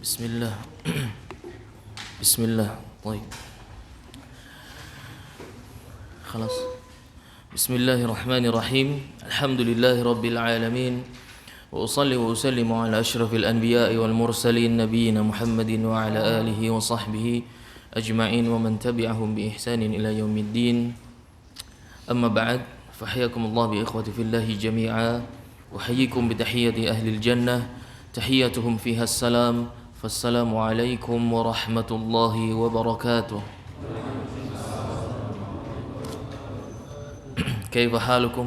بسم الله بسم الله طيب خلاص بسم الله الرحمن الرحيم الحمد لله رب العالمين وأصلي وأسلم على أشرف الأنبياء والمرسلين نبينا محمد وعلى آله وصحبه أجمعين ومن تبعهم بإحسان إلى يوم الدين أما بعد فحياكم الله بإخوة في الله جميعا وحييكم بتحية أهل الجنة تحياتهم فيها السلام فالسلام عليكم ورحمة الله وبركاته كيف حالكم؟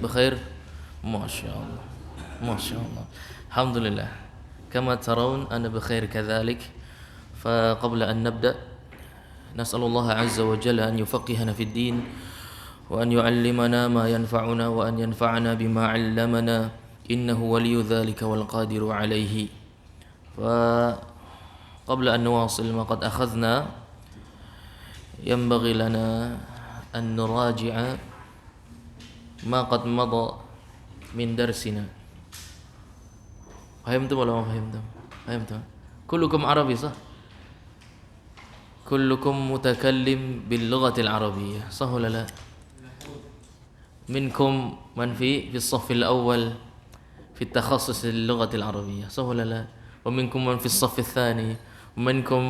بخير؟ ما شاء الله ما شاء الله الحمد لله كما ترون أنا بخير كذلك فقبل أن نبدأ نسأل الله عز وجل أن يفقهنا في الدين وأن يعلمنا ما ينفعنا وأن ينفعنا بما علمنا إنه ولي ذلك والقادر عليه فقبل أن نواصل ما قد أخذنا ينبغي لنا أن نراجع ما قد مضى من درسنا فهمتم ولا ما فهمتم؟ فهمتم؟ كلكم عربي صح؟ كلكم متكلم باللغة العربية صح ولا لا؟ منكم من في الصف الأول في التخصص اللغة العربية صح ولا لا؟ ومنكم من في الصف الثاني ومنكم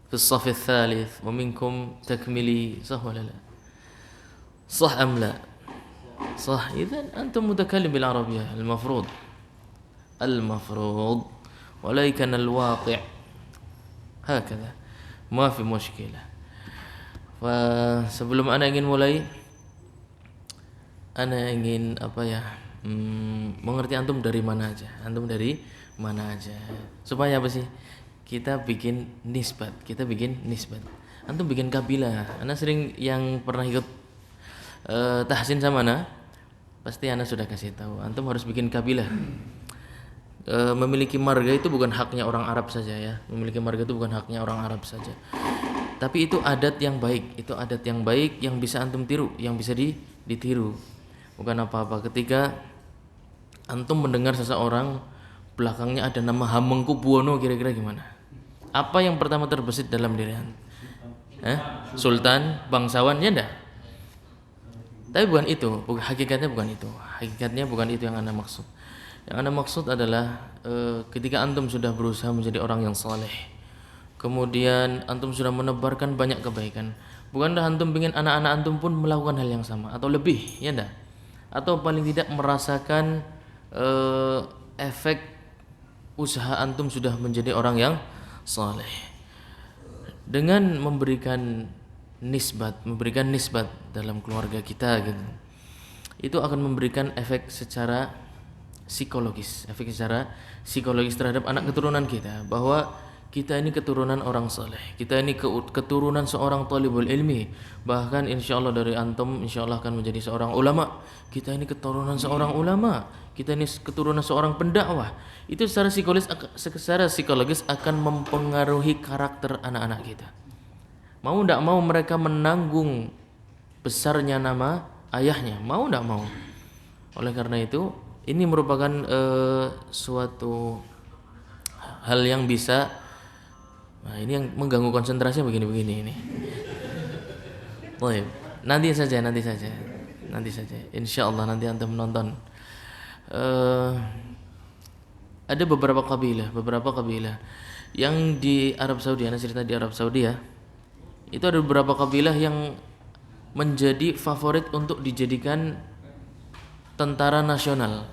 في الصف الثالث ومنكم تكملي صح ولا لا؟ صح أم لا؟ صح. إذن أنتم متكلم بالعربية المفروض ولكن الواقع هكذا ما في مشكلة. Sebelum Ana ingin mulai, Ana ingin mengerti antum dari mana aja, supaya apa sih? Kita bikin nisbat, antum bikin kabilah. Ana sering yang pernah ikut tahsin sama Ana, pasti Ana sudah kasih tahu, antum harus bikin kabilah. Memiliki marga itu bukan haknya orang Arab saja ya, tapi itu adat yang baik, yang bisa antum tiru, yang bisa ditiru. Bukan apa-apa ketika antum mendengar seseorang belakangnya ada nama Hamengkubuwono, kira-kira gimana? Apa yang pertama terbesit dalam diri antum? Sultan, bangsawan, ya enggak? Tapi bukan itu, hakikatnya bukan itu yang Anda maksud. Yang Anda maksud adalah ketika antum sudah berusaha menjadi orang yang saleh, kemudian antum sudah menebarkan banyak kebaikan, bukankah antum ingin anak-anak antum pun melakukan hal yang sama atau lebih, ya enggak? Atau paling tidak merasakan efek usaha antum sudah menjadi orang yang saleh dengan memberikan nisbat dalam keluarga kita gitu. Itu akan memberikan efek secara psikologis terhadap anak keturunan kita, bahwa kita ini keturunan orang saleh, kita ini keturunan seorang talibul ilmi, bahkan insyaallah dari antum insyaallah akan menjadi seorang ulama. Kita ini keturunan seorang ulama, kita ini keturunan seorang pendakwah. Itu secara psikologis akan mempengaruhi karakter anak-anak kita. Mau tidak mau mereka menanggung besarnya nama ayahnya, mau tidak mau. Oleh karena itu, ini merupakan suatu hal yang bisa, nah ini yang mengganggu konsentrasinya begini-begini ini. Baik, nanti saja. Insyaallah nanti antum menonton. Ada beberapa kabilah yang di Arab Saudi. Ana cerita di Arab Saudi ya. Itu ada beberapa kabilah yang menjadi favorit untuk dijadikan tentara nasional,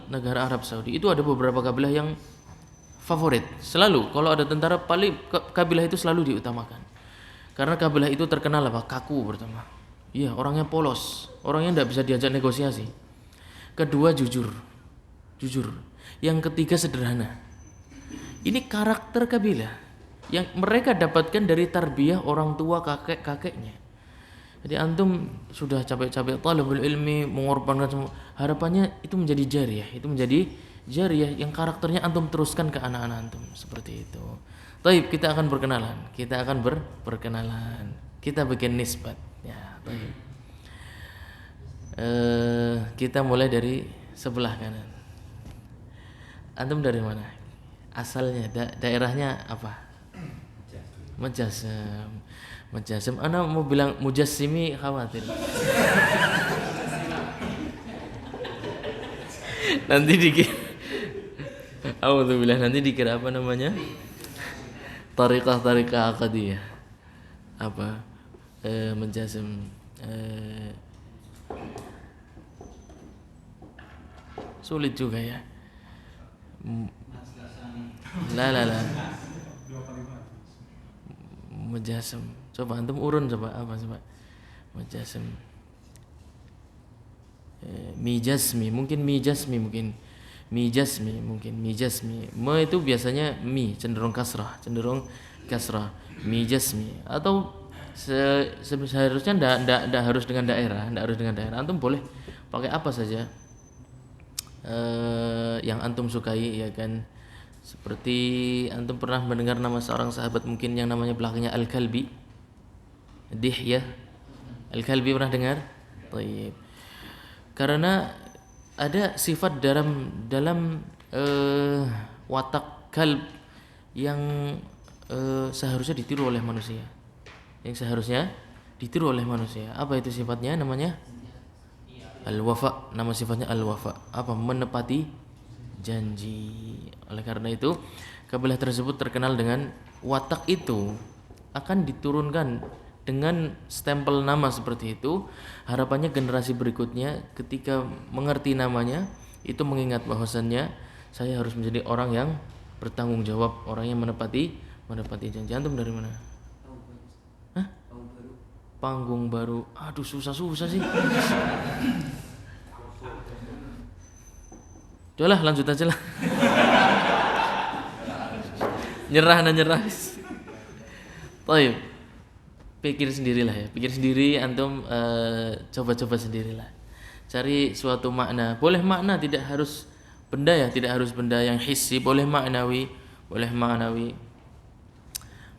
negara Arab Saudi. Itu ada beberapa kabilah yang favorit. Selalu kalau ada tentara, paling kabilah itu selalu diutamakan. Karena kabilah itu terkenal kaku pertama. Iya, orangnya polos, orangnya tidak bisa diajak negosiasi. Kedua, jujur. Yang ketiga, sederhana. Ini karakter kabilah yang mereka dapatkan dari tarbiyah orang tua kakek-kakeknya. Jadi antum sudah capek-capek talabul ilmi, mengorbankan semua, harapannya itu menjadi jariyah yang karakternya antum teruskan ke anak-anak antum, seperti itu. Baik, kita akan berkenalan. Kita bikin nisbat. Ya, baik. Kita mulai dari sebelah kanan. Antum dari mana? Asalnya daerahnya apa? Majasem. Majasem. Ana mau bilang mujassimi khawatir. Nanti dikira Alhamdulillah, nanti dikira apa namanya? Tariqah akadiyah. Apa? Majasem. Sulit juga ya. La. Majasem. Coba antum urun coba apa coba? Majasem. Mijasmi mungkin me itu biasanya cenderung kasrah mijasmi atau seharusnya ndak harus dengan daerah antum boleh pakai apa saja yang antum sukai ya kan, seperti antum pernah mendengar nama seorang sahabat mungkin yang namanya belakangnya Al-Kalbi, Dihyah Al-Kalbi, pernah dengar? Baik. Karena ada sifat dalam watak kalb yang seharusnya ditiru oleh manusia. Apa itu sifatnya? Namanya al-wafa. Nama sifatnya al-wafa. Apa? Menepati janji. Oleh karena itu, kabilah tersebut terkenal dengan watak itu akan diturunkan dengan stempel nama seperti itu. Harapannya generasi berikutnya ketika mengerti namanya itu mengingat bahwasannya saya harus menjadi orang yang bertanggung jawab, orang yang menepati janji. Antum dari mana? Hah? Panggung Baru. Aduh, susah sih. Cobalah lanjut aja lah. Nyerah. Baik. Pikir sendiri antum, coba sendirilah. Cari suatu makna. Boleh makna, tidak harus benda yang hissi, boleh maknawi.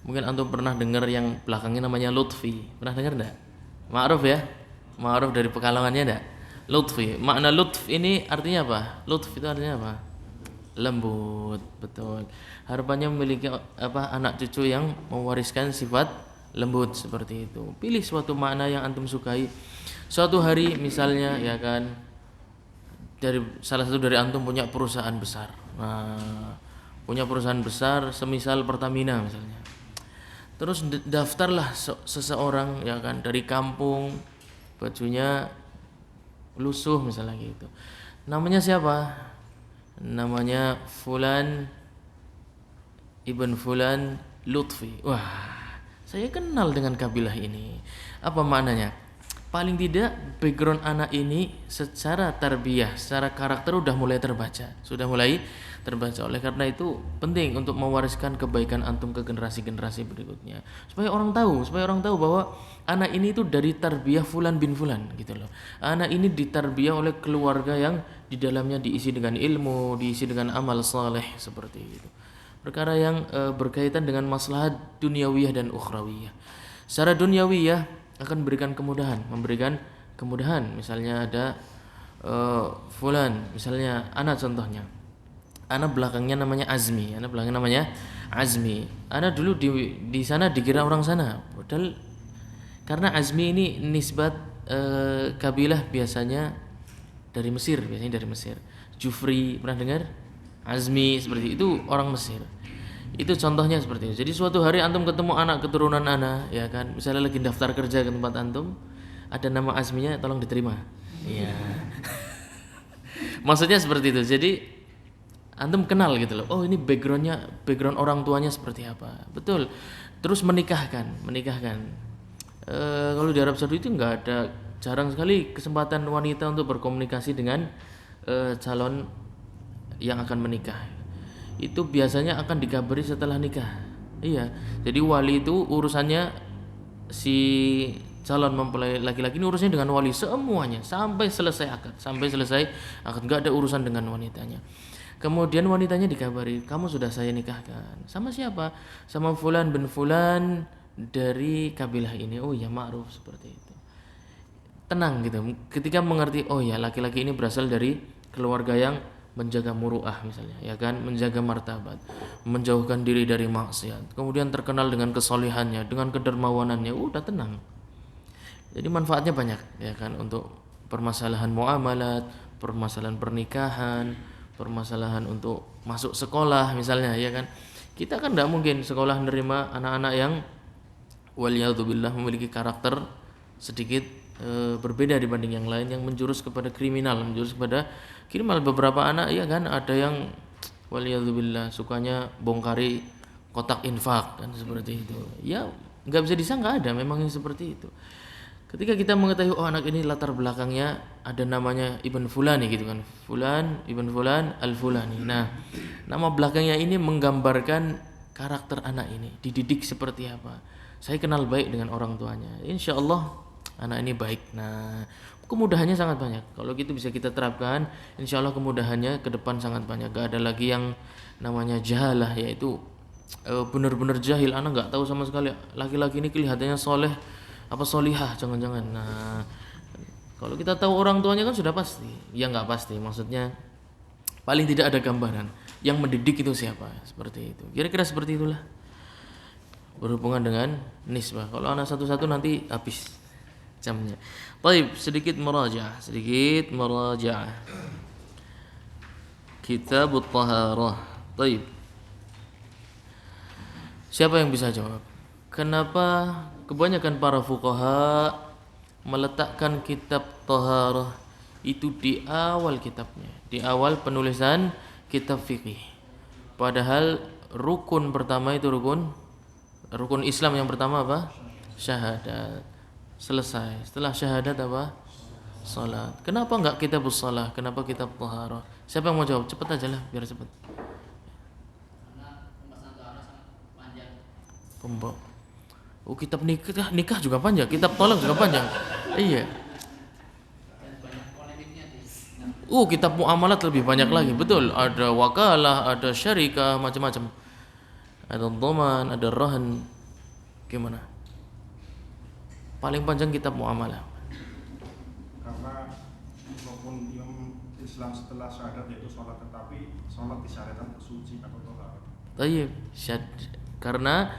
Mungkin antum pernah dengar yang belakangnya namanya Lutfi. Pernah dengar enggak? Ma'ruf ya? Ma'ruf dari Pekalongannya enggak? Lutfi. Makna lutf ini artinya apa? Lutf itu artinya apa? Lembut, betul. Harapannya memiliki anak cucu yang mewariskan sifat lembut seperti itu. Pilih suatu makna yang antum sukai. Suatu hari misalnya ya kan, salah satu dari antum punya perusahaan besar. Nah, punya perusahaan besar semisal Pertamina misalnya. Terus daftarlah seseorang ya kan dari kampung, bajunya lusuh misalnya gitu. Namanya siapa? Namanya Fulan Ibn Fulan Lutfi. Wah, saya kenal dengan kabilah ini. Apa maknanya? Paling tidak background anak ini secara tarbiyah, secara karakter sudah mulai terbaca. Oleh karena itu penting untuk mewariskan kebaikan antum ke generasi berikutnya. Supaya orang tahu bahwa anak ini itu dari tarbiyah Fulan bin Fulan gitu loh. Anak ini ditarbiyah oleh keluarga yang di dalamnya diisi dengan ilmu, diisi dengan amal saleh seperti itu. Perkara yang berkaitan dengan maslahat duniawiyah dan ukhrawiyah. Secara duniawiyah akan memberikan kemudahan. Misalnya ada Fulan, misalnya anak contohnya. Anak belakangnya namanya Azmi. Anak dulu di sana dikira orang sana. Padahal karena Azmi ini nisbat kabilah biasanya dari Mesir. Jufri, pernah dengar? Azmi seperti itu orang Mesir. Itu contohnya seperti itu. Jadi suatu hari antum ketemu anak keturunan anak, ya kan? Misalnya lagi daftar kerja ke tempat antum, ada nama Azminya, tolong diterima. Iya. Maksudnya seperti itu. Jadi antum kenal gitu loh. Oh, ini background orang tuanya seperti apa. Betul. Terus menikahkan. Kalau di Arab Saudi itu jarang sekali kesempatan wanita untuk berkomunikasi dengan calon yang akan menikah. Itu biasanya akan dikabari setelah nikah. Iya. Jadi wali itu urusannya si calon mempelai laki-laki ini urusannya dengan wali semuanya sampai selesai akad. Enggak ada urusan dengan wanitanya. Kemudian wanitanya dikabari, kamu sudah saya nikahkan. Sama siapa? Sama Fulan bin Fulan dari kabilah ini. Oh ya, ma'ruf seperti itu. Tenang gitu. Ketika mengerti, oh ya laki-laki ini berasal dari keluarga yang menjaga muruah misalnya, ya kan, menjaga martabat, menjauhkan diri dari maksiat, kemudian terkenal dengan kesolehannya, dengan kedermawanannya, udah tenang. Jadi manfaatnya banyak, ya kan, untuk permasalahan muamalat, permasalahan pernikahan, permasalahan untuk masuk sekolah misalnya, ya kan. Kita kan tidak mungkin sekolah menerima anak-anak yang waliyadzubillah memiliki karakter sedikit berbeda dibanding yang lain, yang menjurus kepada kriminal, menjurus kepada kriminal. Beberapa anak, ya kan, ada yang waliyadzubillah sukanya bongkari kotak infak kan, seperti itu. Ya nggak bisa disangka, ada memang yang seperti itu. Ketika kita mengetahui, oh anak ini latar belakangnya ada namanya Ibn Fulani gitu kan, Fulan Ibn Fulan Al Fulani. Nah, nama belakangnya ini menggambarkan karakter anak ini, dididik seperti apa. Saya kenal baik dengan orang tuanya, insya Allah anak ini baik. Nah, kemudahannya sangat banyak. Kalau gitu bisa kita terapkan, insya Allah kemudahannya ke depan sangat banyak. Gak ada lagi yang namanya jahalah, yaitu benar-benar jahil, anak nggak tahu sama sekali laki-laki ini kelihatannya soleh apa solihah, jangan-jangan. Nah, kalau kita tahu orang tuanya kan sudah pasti, ya nggak pasti, maksudnya paling tidak ada gambaran yang mendidik itu siapa, seperti itu. Kira-kira seperti itulah berhubungan dengan nisbah. Kalau anak satu-satu nanti habis jamnya. Baik, sedikit merajaah. Kitab At-Taharah. Baik. Siapa yang bisa jawab? Kenapa kebanyakan para fuqaha meletakkan kitab Taharah itu di awal kitabnya, di awal penulisan kitab fikih? Padahal rukun pertama itu rukun Islam yang pertama apa? Syahadat. Selesai. Setelah syahadat apa? Salat. Kenapa enggak kitab shalah? Kenapa kitab Taharah? Siapa yang mau jawab? Cepat aja lah, biar cepat. Pembok. Oh, kitab nikah juga panjang, kitab tolak juga panjang. Iya. Kitab muamalat lebih banyak lagi, betul. Ada wakalah, ada syarikah, macam-macam. Ada dhaman, ada rahan. Gimana? Paling panjang kitab muamalah. Karena walaupun Islam setelah syahadat yaitu sholat, tetapi sholat disyaratkan bersuci atau tohar. Tayyib, karena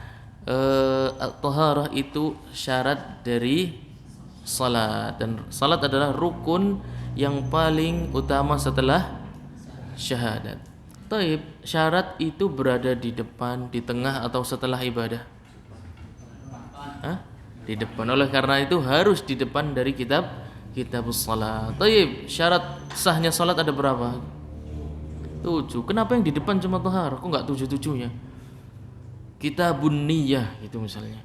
at-taharah itu syarat dari salat, dan salat adalah rukun yang paling utama setelah syahadat. Taib, syarat itu berada di depan, di tengah, atau setelah ibadah? Di depan. Oleh karena itu harus di depan dari kitab salat. Taib, syarat sahnya salat ada berapa? 7. Kenapa yang di depan cuma taharah? Kok enggak 7-7-nya? Kitabun niyah itu misalnya.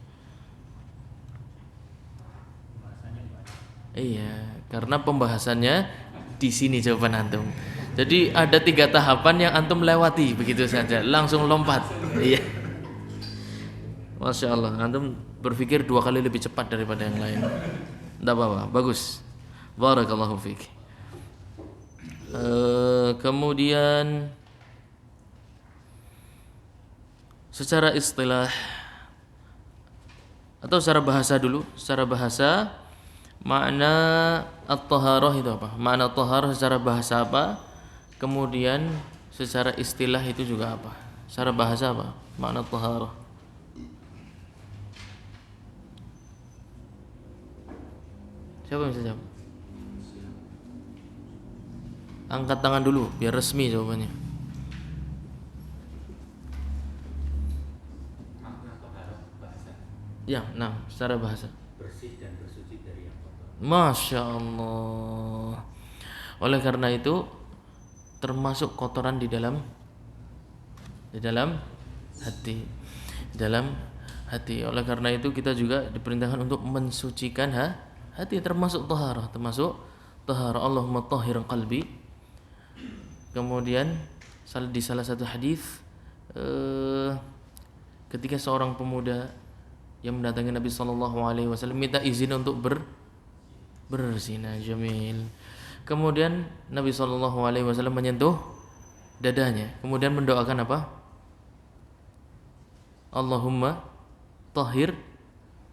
Iya, karena pembahasannya di sini jawaban antum. Jadi ada 3 tahapan yang antum lewati begitu saja, langsung lompat. Iya. Masya Allah, antum berpikir 2 kali lebih cepat daripada yang lain. Tidak apa-apa, bagus. Barakallahu fiik. Kemudian secara istilah atau secara bahasa dulu, secara bahasa makna at-taharah itu apa? Makna taharah secara bahasa apa? Kemudian secara istilah itu juga apa? Secara bahasa apa? Makna taharah. Siapa yang bisa jawab? Angkat tangan dulu biar resmi jawabannya. Ya, nah, secara bahasa. Bersih dan bersuci dari yang kotor. Masya Allah. Oleh karena itu termasuk kotoran di dalam hati, dalam hati. Oleh karena itu kita juga diperintahkan untuk mensucikan hati, termasuk taharah, Allahumma tahhir qalbi. Kemudian di salah satu hadis ketika seorang pemuda yang mendatangi Nabi SAW minta izin untuk berzina, jamil. Kemudian Nabi SAW menyentuh dadanya, kemudian mendoakan apa? Allahumma tahhir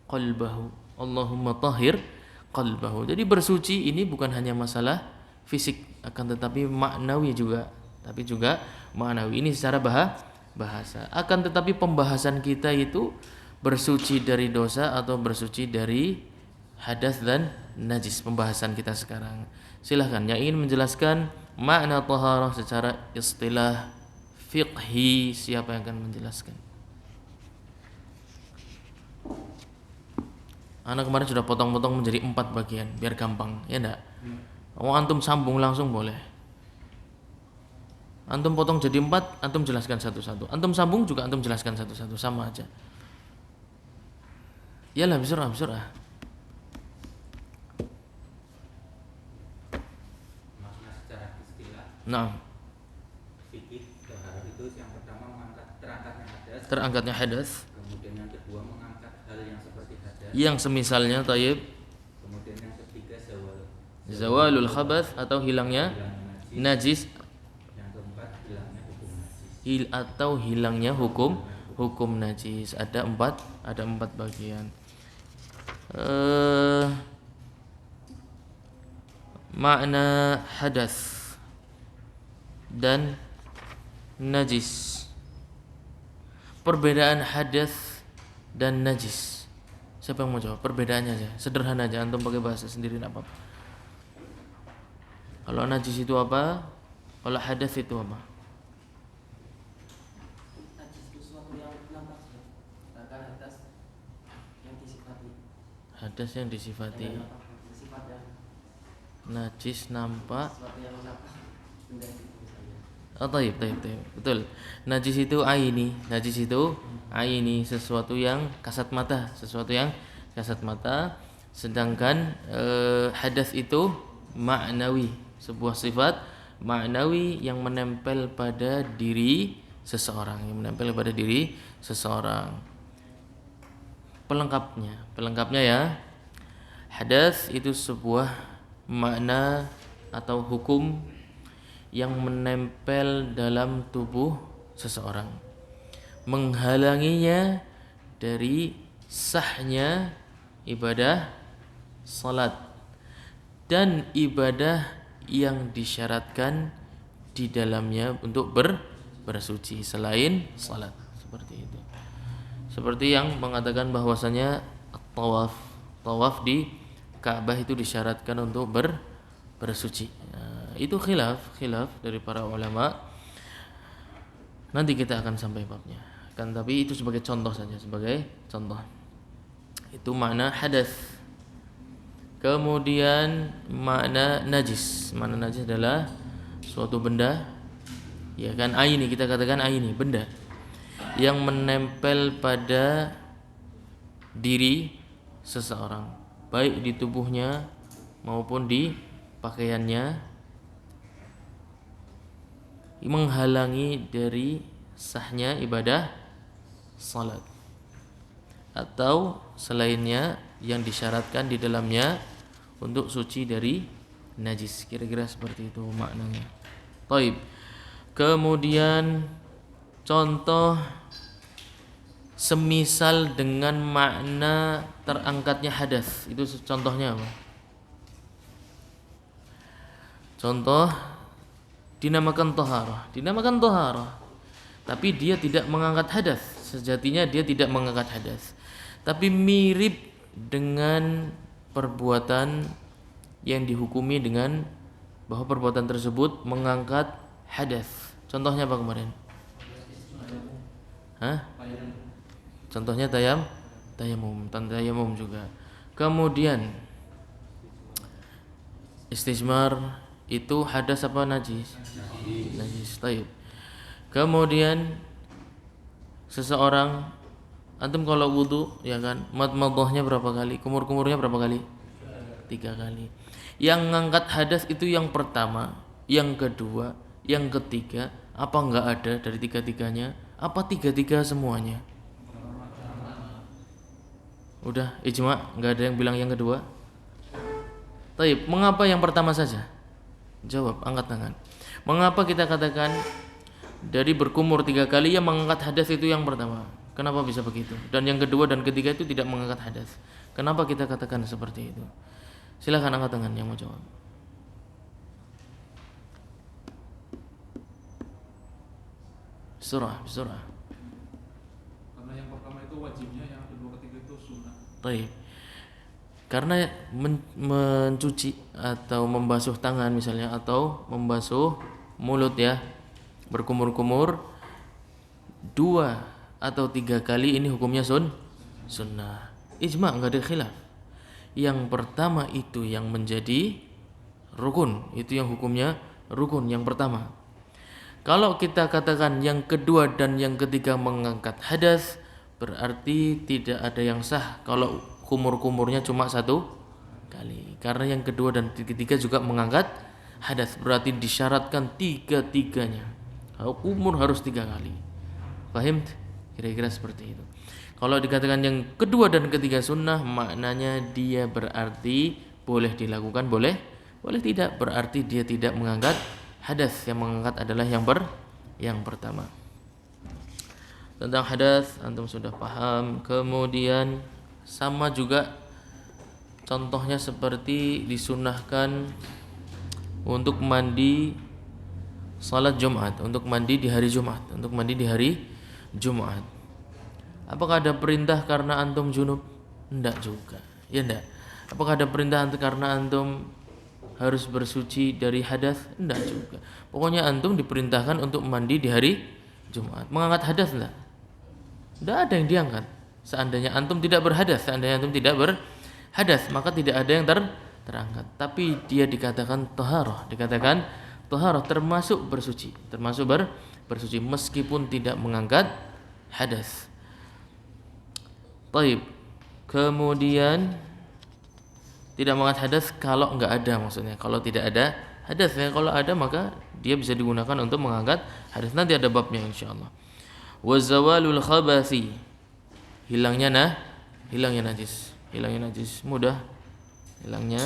qalbahu. Allahumma tahhir qalbahu. Jadi bersuci ini bukan hanya masalah fisik, akan tetapi maknawi juga. Tapi juga maknawi. Ini secara bahasa. Akan tetapi pembahasan kita itu bersuci dari dosa atau bersuci dari hadas dan najis, pembahasan kita sekarang. Silahkan yang ingin menjelaskan makna taharah secara istilah fiqhi, siapa yang akan menjelaskan? Anak kemarin sudah potong-potong menjadi 4 bagian biar gampang, ya enggak? Oh, antum sambung langsung boleh. Antum potong jadi 4, antum jelaskan satu-satu. Antum sambung juga antum jelaskan satu-satu, sama aja. Yalah, bisurah. Makna secara istilah Nah, fikih taharah itu yang pertama mengangkat terangkatnya hadas, kemudian yang kedua mengangkat hal yang seperti hadas, yang semisalnya tayyib, kemudian yang ketiga zawalul khabath atau hilangnya najis, yang keempat hilangnya hukum najis. atau hilangnya hukum najis. Ada 4 bagian. Makna hadas dan najis. Perbedaan hadas dan najis. Siapa yang mau jawab? Perbedaannya aja, sederhana aja, antum pakai bahasa sendiri enggak apa-apa. Kalau najis itu apa? Kalau hadas itu apa? Najis itu sesuatu yang nampak, sedangkan hadas yang disifati. Hadas yang disifati. Sifatnya Najis nampak. sesuatu yang nampak, benda itu misalnya. Oh, taib. Betul. Najis itu aini, sesuatu yang kasat mata, sedangkan hadas itu maknawi, sebuah sifat maknawi yang menempel pada diri seseorang, Pelengkapnya ya. Hadas itu sebuah makna atau hukum yang menempel dalam tubuh seseorang, menghalanginya dari sahnya ibadah salat dan ibadah yang disyaratkan di dalamnya untuk bersuci selain salat, seperti itu. Seperti yang mengatakan bahwasanya tawaf di Ka'bah itu disyaratkan untuk bersuci. Nah, itu khilaf dari para ulama. Nanti kita akan sampai babnya. Tapi itu sebagai contoh saja, Itu makna hadas. Kemudian makna najis. Makna najis adalah suatu benda, ya kan, aini, kita katakan aini, benda yang menempel pada diri seseorang, baik di tubuhnya maupun di pakaiannya, menghalangi dari sahnya ibadah salat atau selainnya yang disyaratkan di dalamnya untuk suci dari najis. Kira-kira seperti itu maknanya. Taib. Kemudian contoh semisal dengan makna terangkatnya hadas, itu contohnya apa? Contoh dinamakan toharah, tapi dia tidak mengangkat hadas. Sejatinya dia tidak mengangkat hadas, tapi mirip dengan perbuatan yang dihukumi dengan bahwa perbuatan tersebut mengangkat hadas. Contohnya apa kemarin? Contohnya tayamum juga. Kemudian istijmar itu hadas apa najis? Najis. Taib. Kemudian seseorang, antum kalau wudu, ya kan, madmadahnya berapa kali? Kumur-kumurnya berapa kali? 3 kali. Yang ngangkat hadas itu yang pertama, yang kedua, yang ketiga, apa enggak ada dari 3-tiganya? Apa 3-3 semuanya? Udah ijma, enggak ada yang bilang yang kedua. Taib, mengapa yang pertama saja? Jawab, angkat tangan. Mengapa kita katakan dari berkumur 3 kali yang mengangkat hadas itu yang pertama? Kenapa bisa begitu? Dan yang kedua dan ketiga itu tidak mengangkat hadas. Kenapa kita katakan seperti itu? Silakan angkat tangan yang mau jawab. Bisurah. Karena yang pertama itu wajibnya, yang kedua ketiga itu sunnah. Baik. Karena mencuci atau membasuh tangan misalnya atau membasuh mulut ya, berkumur-kumur 2 atau 3 kali ini hukumnya sunnah. Ijma, enggak ada khilaf. Yang pertama itu yang menjadi rukun, itu yang hukumnya rukun yang pertama. Kalau kita katakan yang kedua dan yang ketiga mengangkat hadas, berarti tidak ada yang sah kalau kumur-kumurnya cuma 1 kali. Karena yang kedua dan ketiga juga mengangkat hadas, berarti disyaratkan 3-tiganya. Kalau kumur harus 3 kali. Paham? Kira-kira seperti itu. Kalau dikatakan yang kedua dan ketiga sunnah, maknanya dia berarti boleh dilakukan, boleh tidak, berarti dia tidak mengangkat hadas. Yang mengangkat adalah yang pertama. Tentang hadas antum sudah paham. Kemudian sama juga contohnya seperti disunnahkan untuk mandi salat Jumat, untuk mandi di hari Jumat. Apakah ada perintah karena antum junub? Enggak juga. Ya enggak. Apakah ada perintah karena antum harus bersuci dari hadas? Enggak juga. Pokoknya antum diperintahkan untuk mandi di hari Jumat. Mengangkat hadas enggak? Enggak ada yang diangkat. Seandainya antum tidak berhadas, maka tidak ada yang terangkat. Tapi dia dikatakan taharah, termasuk bersuci, bersuci meskipun tidak mengangkat hadas. Taib. Kemudian tidak mengangkat hadas kalau enggak ada, maksudnya kalau tidak ada hadas ya, kalau ada maka dia bisa digunakan untuk mengangkat hadas. Nanti ada babnya insyaallah. Wa zawalul khabasi, hilangnya najis mudah hilangnya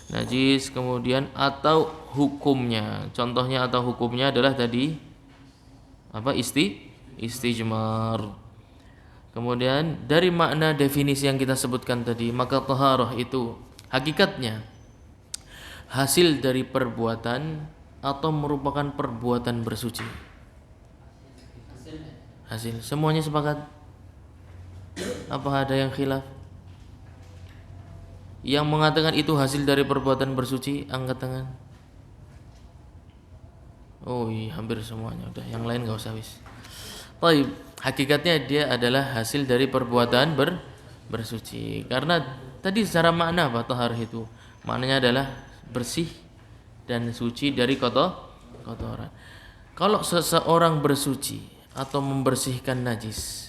najis. Kemudian atau hukumnya, contohnya atau hukumnya adalah tadi apa, istijmar. Kemudian dari makna definisi yang kita sebutkan tadi, maka taharah itu hakikatnya hasil dari perbuatan atau merupakan perbuatan bersuci. Hasil, semuanya sepakat? Apa ada yang khilaf? Yang mengatakan itu hasil dari perbuatan bersuci, angkat tangan. Oh iya, hampir semuanya. Udah, yang lain gak usah wis. Baik, hakikatnya dia adalah hasil dari perbuatan bersuci. Karena tadi secara makna apa taharah itu? Maknanya adalah bersih dan suci dari kotoran. Kalau seseorang bersuci atau membersihkan najis,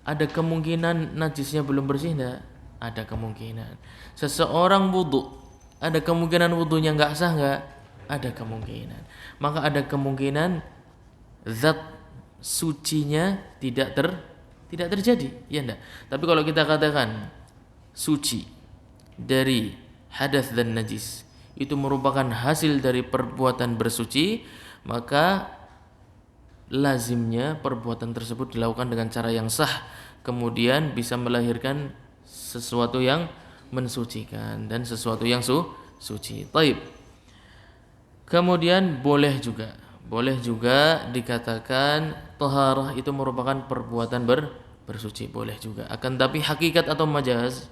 ada kemungkinan najisnya belum bersih enggak? Ada kemungkinan. Seseorang wudu, ada kemungkinan wudunya enggak sah enggak? Ada kemungkinan. Maka ada kemungkinan zat sucinya tidak terjadi, ya enggak? Tapi kalau kita katakan suci dari hadas dan najis itu merupakan hasil dari perbuatan bersuci, maka lazimnya perbuatan tersebut dilakukan dengan cara yang sah, kemudian bisa melahirkan sesuatu yang mensucikan dan sesuatu yang suci. Taib. Kemudian boleh juga dikatakan taharah itu merupakan perbuatan bersuci, boleh juga. Akan tapi hakikat atau majaz?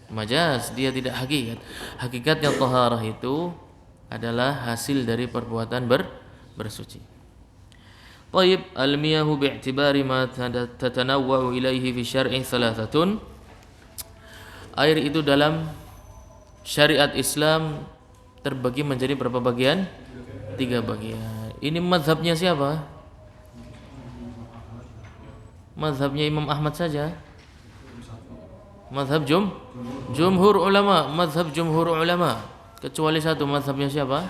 Majaz, dia tidak hakikat. Hakikatnya taharah itu adalah hasil dari perbuatan bersuci. Taib, al-miyahu bi'tibari ma tatanawwa'u ilaihi fi syar'i thalathatun. Air itu dalam syariat Islam terbagi menjadi berapa bagian? 3 bagian. Ini mazhabnya siapa? Mazhabnya Imam Ahmad saja. Mazhab jumhur ulama, kecuali satu, mazhabnya siapa?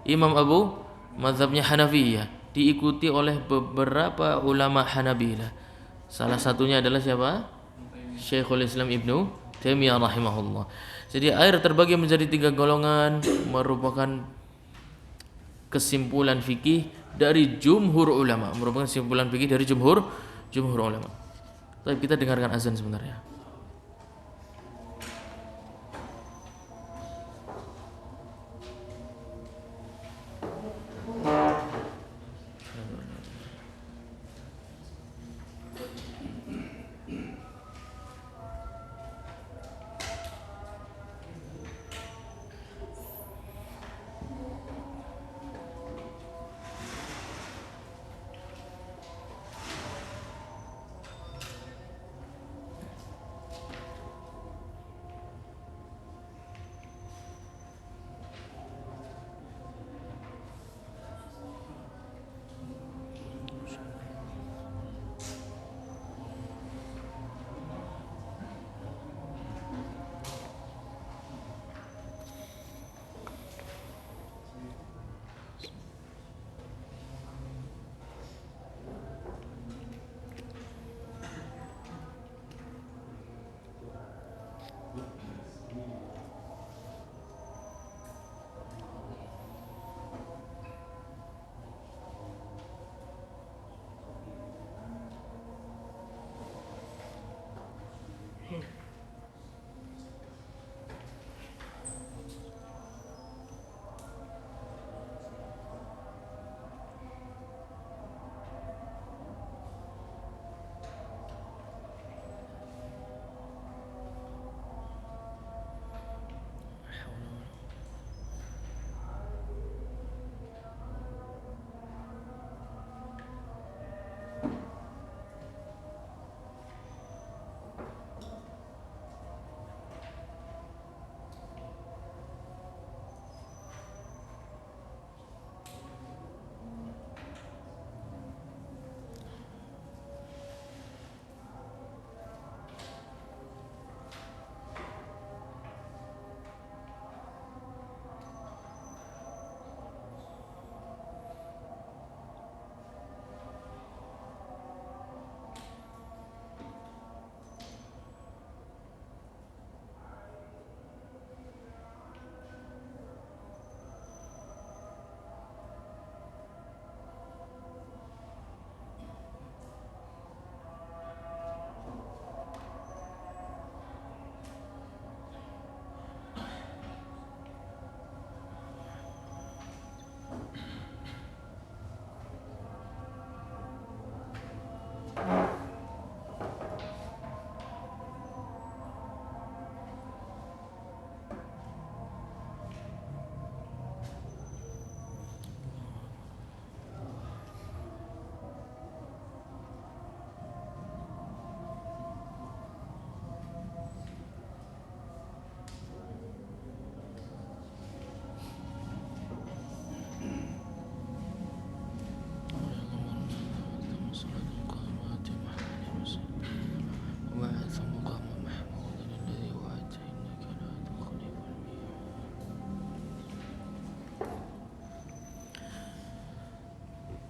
Imam Abu, mazhabnya Hanafiyah, diikuti oleh beberapa ulama Hanabilah. Salah satunya adalah siapa? Syekhul Islam Ibnu Taimiyah rahimahullah. Jadi air terbagi menjadi 3 golongan, merupakan kesimpulan fikih dari jumhur ulama, ulama. Tapi kita dengarkan azan sebentar ya.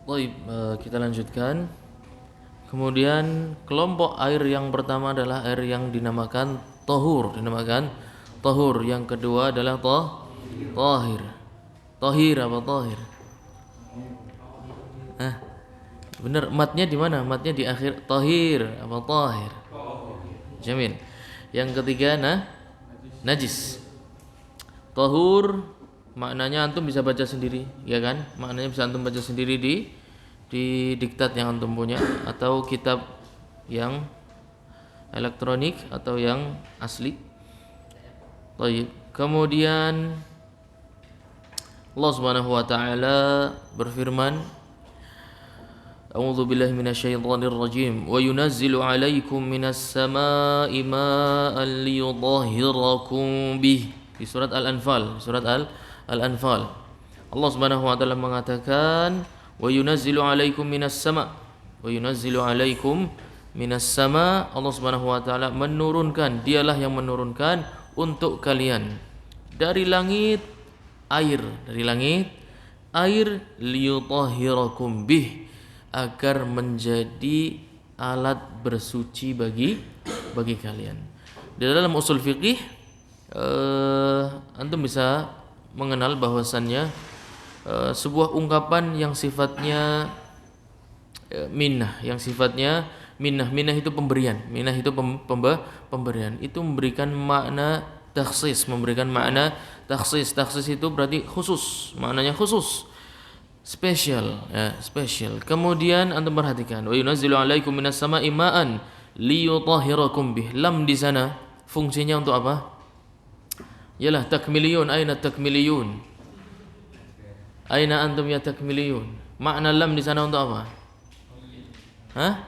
Baik, kita lanjutkan. Kemudian kelompok air yang pertama adalah air yang dinamakan tahur, Yang kedua adalah tahir. Tahir apa tahir? Hah? Benar, matnya di mana? Matnya di akhir tahir apa tahir? Jamil. Yang ketiga najis. Tahur maknanya antum bisa baca sendiri, ya kan? Maknanya bisa antum baca sendiri di diktat yang antum punya atau kitab yang elektronik atau yang asli. Baik. Kemudian Allah Subhanahu wa taala berfirman, A'udzu billahi minasyaitonir rajim. Wa yunazzilu 'alaikum minas samaa'i maa'an liyudhhirakum bih. Di surat Al-Anfal, Allah Subhanahu wa taala mengatakan, Wa yunazzilu 'alaikum minas sama'. Wa yunazzilu 'alaikum minas sama'. Allah Subhanahu wa taala menurunkan, dialah yang menurunkan untuk kalian dari langit air, liyudhhirakum bih, agar menjadi alat bersuci bagi kalian. Di dalam usul fikih antum bisa mengenal bahwasannya sebuah ungkapan yang sifatnya minnah, minnah itu pemberian, pemberian itu memberikan makna takhsis, takhsis itu berarti khusus, maknanya khusus, spesial, ya, spesial. Kemudian antum perhatikan, wa yunazzilu 'alaikum minas sama'i ma'an liyutahhirakum bih. Lam di sana fungsinya untuk apa? Yalah takmiliyun. Aina takmiliyun? Aina antum ya takmiliyun? Makna lam di sana untuk apa? Hah?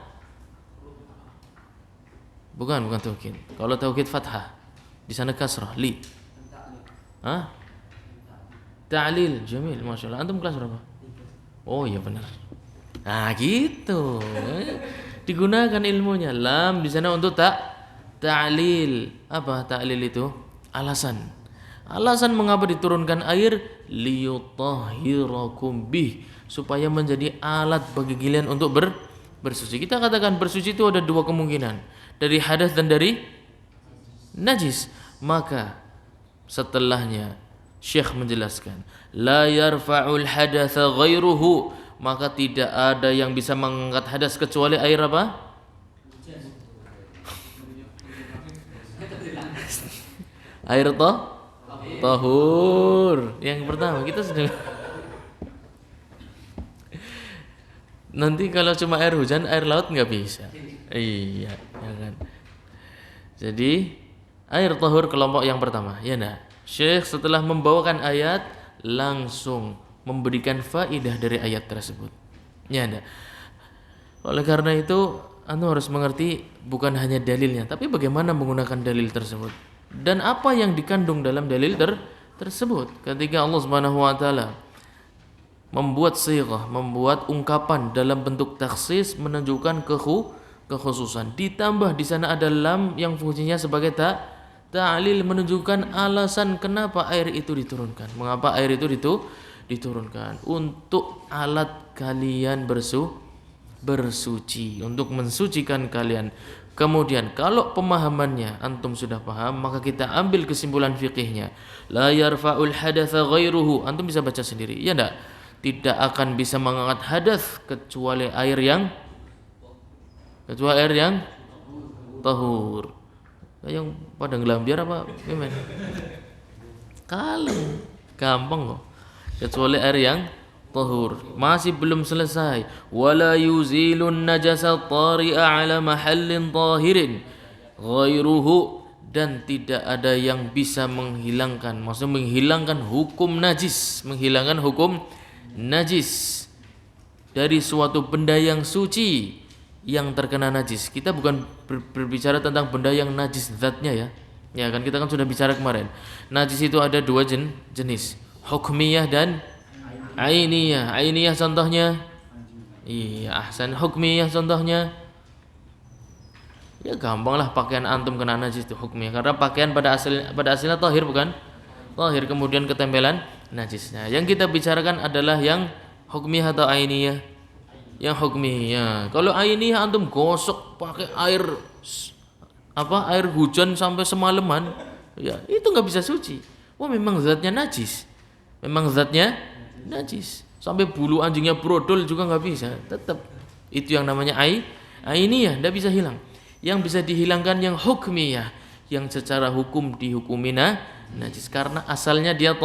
Bukan taukid. Kalau taukid fathah, di sana kasrah li. Hah? Ta'lil. Jamil, masyaallah. Antum kelas berapa? Oh iya benar. Nah gitu. Digunakan ilmunya. Lam di sana untuk ta'lil. Apa ta'lil itu? Alasan mengapa diturunkan air, liyutahhirakum bih, supaya menjadi alat bagi kalian untuk bersuci. Kita katakan bersuci itu ada dua kemungkinan, dari hadas dan dari najis. Maka setelahnya Syekh menjelaskan, la yarfa'ul hadatsa ghairuhu, maka tidak ada yang bisa mengangkat hadas kecuali air apa? Air tahur. Yang pertama kita sudah. Nanti kalau cuma air hujan, air laut nggak bisa. Iya, ya kan. Jadi air tahur kelompok yang pertama, ya nah. Syekh setelah membawakan ayat langsung memberikan faidah dari ayat tersebut. Ya nah. Oleh karena itu, Anda harus mengerti bukan hanya dalilnya, tapi bagaimana menggunakan dalil tersebut dan apa yang dikandung dalam dalil tersebut. Ketika Allah Subhanahu wa taala membuat sighah, membuat ungkapan dalam bentuk taksis menunjukkan kekhususan. Ditambah di sana ada lam yang fungsinya sebagai ta'lil menunjukkan alasan kenapa air itu diturunkan. Mengapa air itu diturunkan? Untuk alat kalian bersuci, untuk mensucikan kalian. Kemudian kalau pemahamannya antum sudah paham, maka kita ambil kesimpulan fikihnya. La yarfa'ul hadatsa ghairuhu. Antum bisa baca sendiri. Ya enggak? Tidak akan bisa mengangkat hadas kecuali air yang tahur. Yang pada ngelambiar apa gimana? Kalem, gampang kok. Kecuali air yang tahur. Masih belum selesai. Wala yuzilun najasa tari'a ala mahallin tahirin ghairuhu, dan tidak ada yang bisa menghilangkan, maksudnya menghilangkan hukum najis, dari suatu benda yang suci yang terkena najis. Kita bukan berbicara tentang benda yang najis zatnya ya. Ya kan kita kan sudah bicara kemarin. Najis itu ada dua jenis, hukmiyah dan ainiyah. Ainiyah contohnya, iya ahsan. Hukmiyah contohnya, ya gampang lah, pakaian antum kena najis itu hukmiyah karena pakaian pada asalnya tahir bukan? Tahir kemudian ketempelan najisnya. Yang kita bicarakan adalah yang hukmiyah atau ainiyah? Yang hukmiyah. Kalau ainiyah antum gosok pakai air hujan sampai semalaman, ya itu nggak bisa suci. Wah memang zatnya najis. Sampai bulu anjingnya brodol juga nggak bisa. Tetap itu yang namanya ainiyah, nggak bisa hilang. Yang bisa dihilangkan yang hukmiyah, yang secara hukum dihukumi najis karena asalnya dia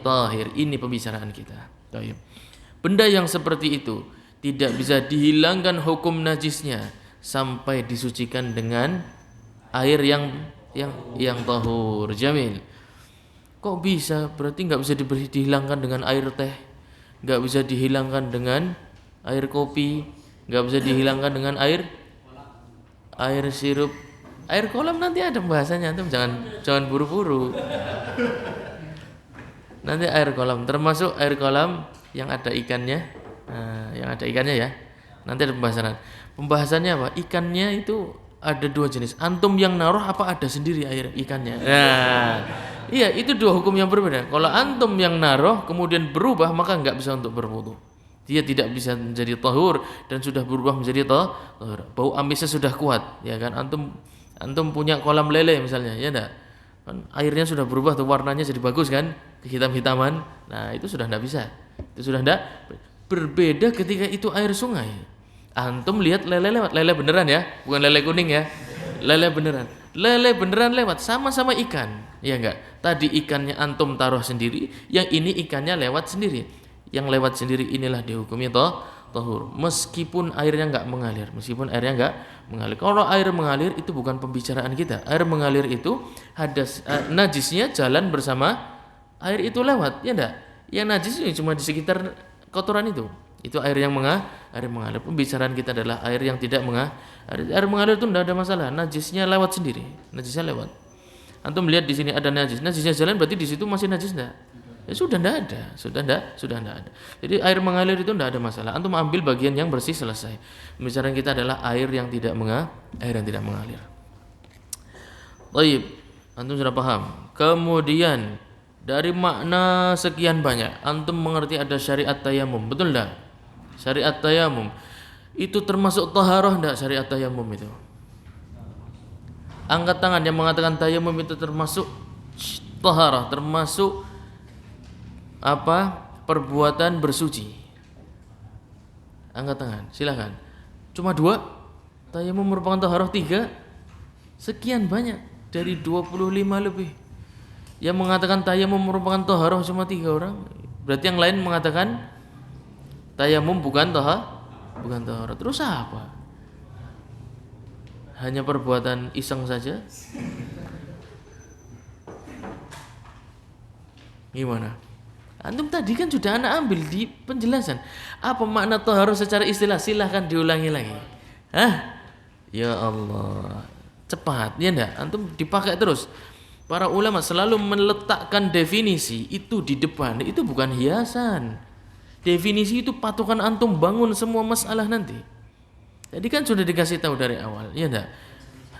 tahir. Ini pembicaraan kita. Benda yang seperti itu tidak bisa dihilangkan hukum najisnya sampai disucikan dengan air yang tahur. Jamil. Kok bisa? Berarti nggak bisa dihilangkan dengan air teh, nggak bisa dihilangkan dengan air kopi, nggak bisa dihilangkan dengan air sirup, air kolam. Nanti ada bahasanya, antum jangan buru-buru. Nanti air kolam, termasuk air kolam yang ada ikannya, ya. Nanti ada pembahasannya apa? Ikannya itu ada dua jenis. Antum yang naruh apa ada sendiri air ikannya? Nah, iya itu dua hukum yang berbeda. Kalau antum yang naruh kemudian berubah, maka nggak bisa untuk berwudu. Dia tidak bisa menjadi tahur dan sudah berubah menjadi tahur. Bau amisnya sudah kuat, ya kan? Antum punya kolam lele misalnya, ya enggak? Kan airnya sudah berubah tuh warnanya jadi bagus kan? Kehitam-hitaman. Nah, itu sudah enggak bisa. Itu sudah enggak. Berbeda ketika itu air sungai. Antum lihat lele lewat, lele beneran ya, bukan lele kuning ya. Lele beneran lewat, sama-sama ikan. Ya enggak? Tadi ikannya antum taruh sendiri, yang ini ikannya lewat sendiri. Yang lewat sendiri inilah dihukumi tahur meskipun airnya enggak mengalir. Kalau air mengalir itu bukan pembicaraan kita. Air mengalir itu najisnya jalan bersama air itu lewat, ya enggak? Yang najis ini cuma di sekitar kotoran itu air yang mengalir. Pembicaraan kita adalah air yang tidak mengalir. Air mengalir itu enggak ada masalah, najisnya lewat sendiri. Antum lihat di sini ada najisnya jalan, berarti di situ masih najis enggak? Ya sudah enggak ada. Jadi air mengalir itu enggak ada masalah. Antum ambil bagian yang bersih, selesai. Pembicaraan kita adalah air yang tidak mengalir. Baik, antum sudah paham. Kemudian dari makna sekian banyak, antum mengerti ada syariat tayamum, betul enggak? Syariat tayamum itu termasuk taharah enggak syariat tayamum itu? Angkat tangan yang mengatakan tayamum itu termasuk taharah, termasuk perbuatan bersuci. Angkat tangan, silakan. Cuma 2. Tayamum merupakan taharah. 3. Sekian banyak. dari 25 lebih. Yang mengatakan tayamum merupakan taharah cuma 3 orang. Berarti yang lain mengatakan tayamum bukan taharah. Terus apa? Hanya perbuatan iseng saja? Gimana? Antum tadi kan sudah anak ambil di penjelasan. Apa makna taharah secara istilah? Silahkan diulangi lagi. Hah? Ya Allah, cepat ya enggak? Antum dipakai terus. Para ulama selalu meletakkan definisi itu di depan. Itu bukan hiasan. Definisi itu patokan antum bangun semua masalah nanti. Jadi kan sudah dikasih tahu dari awal, ya enggak?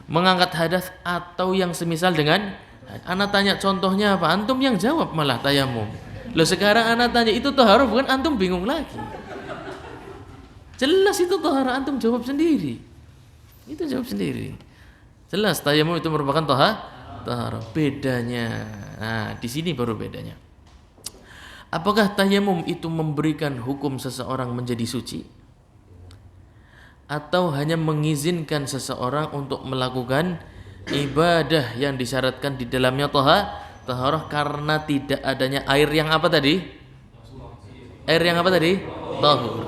Mengangkat hadas atau yang semisal dengan anak tanya contohnya apa? Antum yang jawab malah tayamum. Loh sekarang anak tanya itu taharah bukan, antum bingung lagi. Jelas itu taharah, antum jawab sendiri. Itu jawab sendiri. Jelas tayamum itu merupakan taharah. Bedanya. Nah, di sini baru bedanya. Apakah tayamum itu memberikan hukum seseorang menjadi suci? Atau hanya mengizinkan seseorang untuk melakukan ibadah yang disyaratkan di dalamnya taharah karena tidak adanya air yang apa tadi? Air yang apa tadi? Tahur.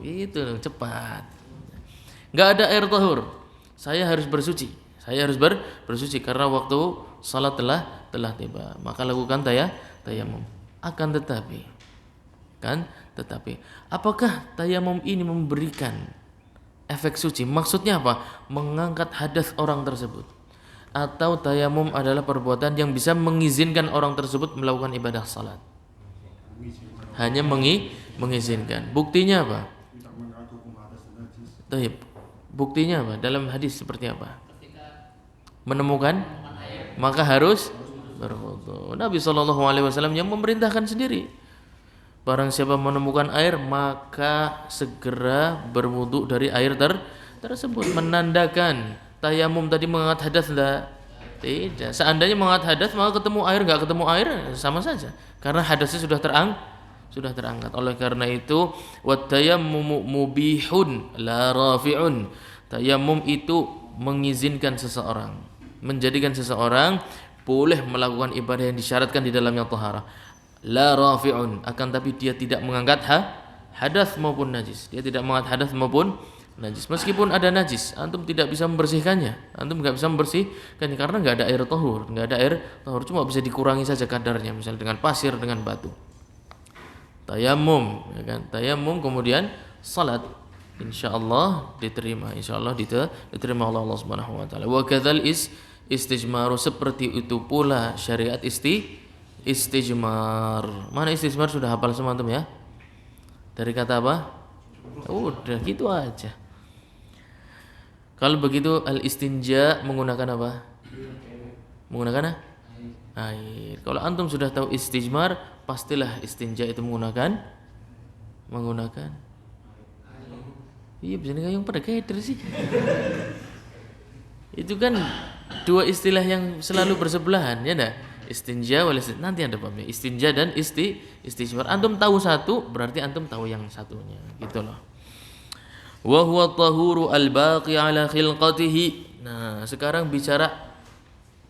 Itu cepat. Enggak ada air tahur. Saya harus bersuci. Saya harus bersuci karena waktu salat telah tiba. Maka lakukan tayamum. Akan tetapi apakah tayamum ini memberikan efek suci? Maksudnya apa? Mengangkat hadas orang tersebut. Atau tayamum adalah perbuatan yang bisa mengizinkan orang tersebut melakukan ibadah salat. Hanya mengizinkan. Buktinya apa? Taib. Buktinya apa? Dalam hadis seperti apa? Menemukan maka harus berwudu. Nabi SAW yang memerintahkan sendiri. Barang siapa menemukan air maka segera berwudu dari air tersebut. Menandakan tayamum tadi mengangkat hadas enggak? Tidak. Seandainya mengangkat hadas maka ketemu air enggak ketemu air sama saja. Karena hadasnya sudah terangkat. Oleh karena itu wat tayammumu mubihun la rafi'un. Tayamum itu mengizinkan seseorang, menjadikan seseorang boleh melakukan ibadah yang disyaratkan di dalamnya taharah. La rafi'un, akan tapi dia tidak mengangkat hadas maupun najis. Dia tidak mengangkat hadas maupun najis. Meskipun ada najis, antum tidak bisa membersihkannya. Antum enggak bisa membersihkannya karena enggak ada air tahur, cuma bisa dikurangi saja kadarnya, misalnya dengan pasir, dengan batu. Tayamum, ya kan? Tayamum kemudian salat, insyaallah diterima, insyaallah diterima oleh Allah Subhanahu wa taala. Wa kadzal istijmaru, seperti itu pula syariat istijmar. Mana istijmar sudah hafal semua antum ya? Dari kata apa? Udah gitu aja. Kalau begitu al-istinja menggunakan apa? Menggunakan air. Kalau antum sudah tahu istijmar, pastilah istinja itu menggunakan iya, bisa yang pada keder sih. Itu kan dua istilah yang selalu bersebelahan, ya enggak? Istinja wal istinja, nanti ada babnya. Istinja dan istijmar. Antum tahu satu, berarti antum tahu yang satunya, gitu loh. Wa huwa tahuru al-baqi ala khilqatihi. Nah, sekarang bicara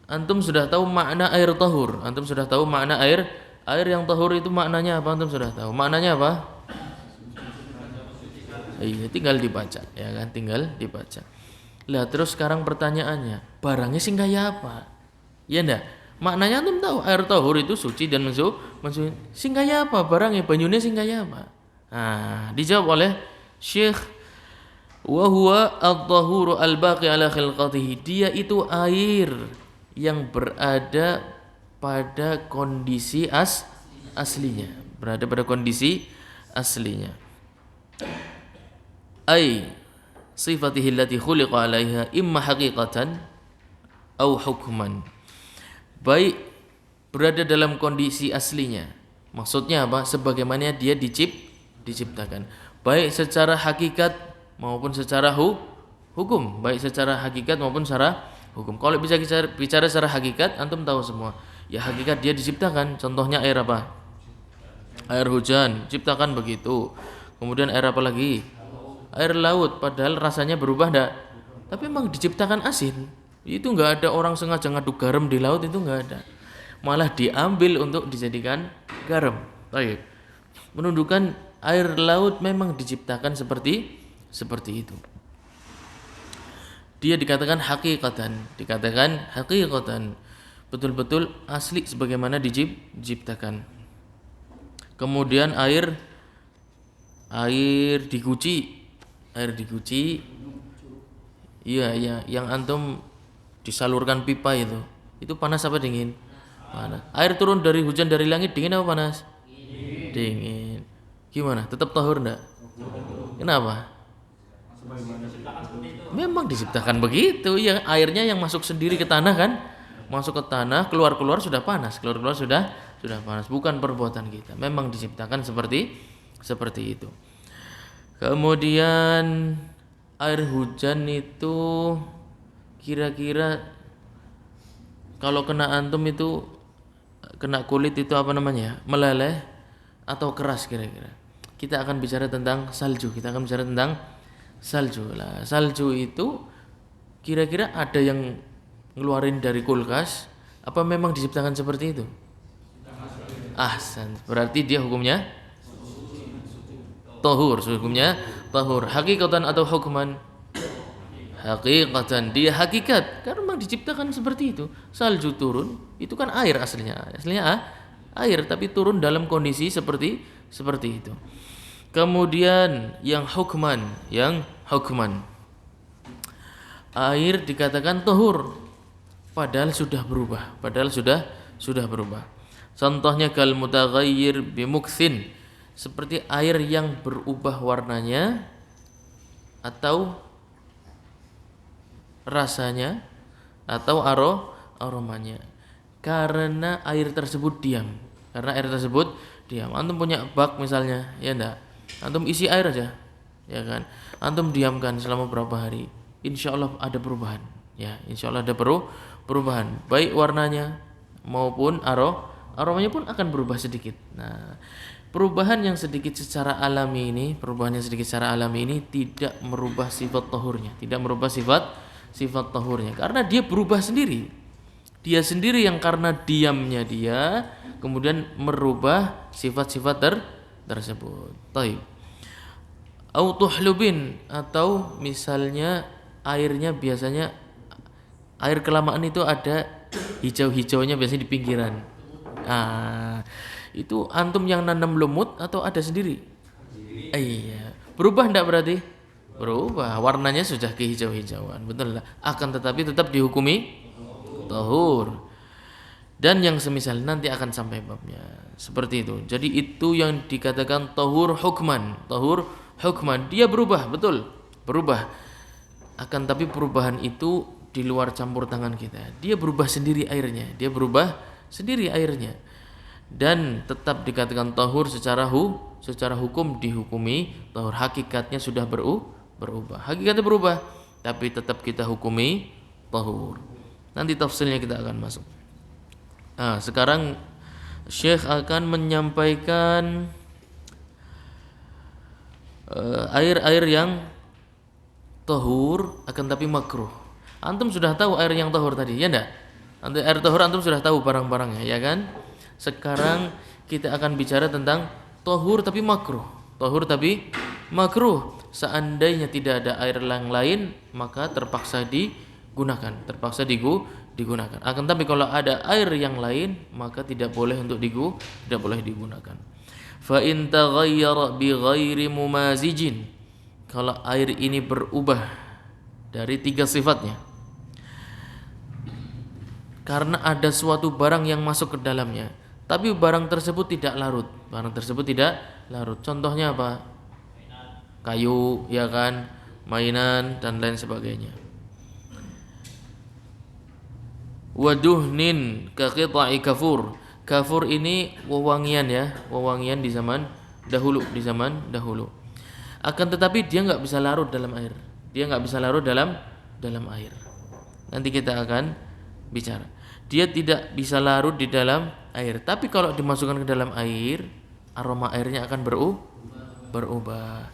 antum sudah tahu makna air tahur. Antum sudah tahu makna air yang tahur itu maknanya apa? Antum sudah tahu. Maknanya apa? Iya, tinggal dibaca, ya kan? Tinggal dibaca. Lah terus sekarang pertanyaannya, barangnya sing kaya apa? Ya ndak? Maknanya antum tahu air tahur itu suci dan mensuci. Sing kaya apa barangnya? Banyune sing kaya apa? Nah, dijawab oleh Syekh, wa huwa at-tahuru al-baqi ala khilqatihi. Dia itu air yang berada pada kondisi aslinya, berada pada kondisi aslinya. Ai sifatihi allati khuliqa 'alaiha imma haqiqatan au hukman. Baik berada dalam kondisi aslinya. Maksudnya apa? Sebagaimana dia diciptakan. Baik secara hakikat maupun secara hukum. Baik secara hakikat maupun secara hukum. Kalau bisa bicara secara hakikat, antum tahu semua. Ya hakikat dia diciptakan. Contohnya air apa? Air hujan, ciptakan begitu. Kemudian air apa lagi? Air laut, padahal rasanya berubah enggak? Tapi memang diciptakan asin. Itu nggak ada orang sengaja ngaduk garam di laut, itu nggak ada. Malah diambil untuk dijadikan garam. Baik. Menunjukkan air laut memang diciptakan seperti itu. Dia dikatakan hakikatan, betul-betul asli sebagaimana diciptakan. Kemudian air diguci, iya, yang antum disalurkan pipa itu panas apa dingin? Panas. Air turun dari hujan dari langit dingin apa panas? Dingin. Gimana? Tetap tahur enggak? Kenapa? Memang diciptakan begitu. Ya, airnya yang masuk sendiri ke tanah kan? Masuk ke tanah, keluar sudah panas. Keluar sudah panas. Bukan perbuatan kita. Memang diciptakan seperti itu. Kemudian air hujan itu kira-kira kalau kena antum itu, kena kulit itu apa namanya? Meleleh atau keras kira-kira. Kita akan bicara tentang salju. Lah, salju itu kira-kira ada yang ngeluarin dari kulkas apa memang diciptakan seperti itu? Ahsan. Berarti dia hukumnya tahur, hukumnya tahur. Hakikatan atau hukman? Hakikatan, dia hakikat karena memang diciptakan seperti itu. Salju turun itu kan air aslinya air, tapi turun dalam kondisi seperti itu. Kemudian yang hukman, air dikatakan tahur padahal sudah berubah, contohnya kal mutaghayyir bimukthin, seperti air yang berubah warnanya atau rasanya atau aromanya karena air tersebut diam. Antum punya bak misalnya, ya enggak? Antum isi air aja, ya kan? Antum diamkan selama berapa hari, insya Allah ada perubahan. Ya, insya Allah ada perubahan, baik warnanya maupun aromanya pun akan berubah sedikit. Nah, perubahan yang sedikit secara alami ini tidak merubah sifat tahurnya, karena dia berubah sendiri. Dia sendiri yang karena diamnya dia kemudian merubah sifat-sifat tersebut. Taib. Au tuhlubin, atau misalnya airnya biasanya air kelamaan itu ada hijau-hijaunya biasanya di pinggiran. Itu antum yang nanam lumut atau ada sendiri? Iya. Berubah enggak berarti? Berubah. Warnanya sudah kehijau-hijauan. Betul lah. Akan tetapi tetap dihukumi tahur. Dan yang semisal nanti akan sampai babnya. Seperti itu. Jadi itu yang dikatakan tahur hukman. Dia berubah, betul. Berubah. Akan tapi perubahan itu di luar campur tangan kita. Dia berubah sendiri airnya. Dan tetap dikatakan tahur secara hukum dihukumi tahur. Hakikatnya sudah berubah. Hakikatnya berubah, tapi tetap kita hukumi tahur. Nanti tafsilnya kita akan masuk. Sekarang Syekh akan menyampaikan air-air yang tahur akan tapi makruh. Antum sudah tahu air yang tahur tadi, ya enggak? Air tahur antum sudah tahu barang-barangnya, ya kan? Sekarang kita akan bicara tentang tahur tapi makruh. Seandainya tidak ada air yang lain, maka terpaksa digunakan. Akan tapi kalau ada air yang lain, maka tidak boleh digunakan. Fa in taghayyara bi ghairi mumazijin, kalau air ini berubah dari 3 sifatnya, karena ada suatu barang yang masuk ke dalamnya, tapi barang tersebut tidak larut. Contohnya apa? Kayu, ya kan? Mainan dan lain sebagainya. Waduhnin ka qita'i kafur. Kafur ini wewangian, ya, wewangian di zaman dahulu. Akan tetapi dia enggak bisa larut dalam air. Nanti kita akan bicara. Dia tidak bisa larut di dalam air, tapi kalau dimasukkan ke dalam air, aroma airnya akan berubah.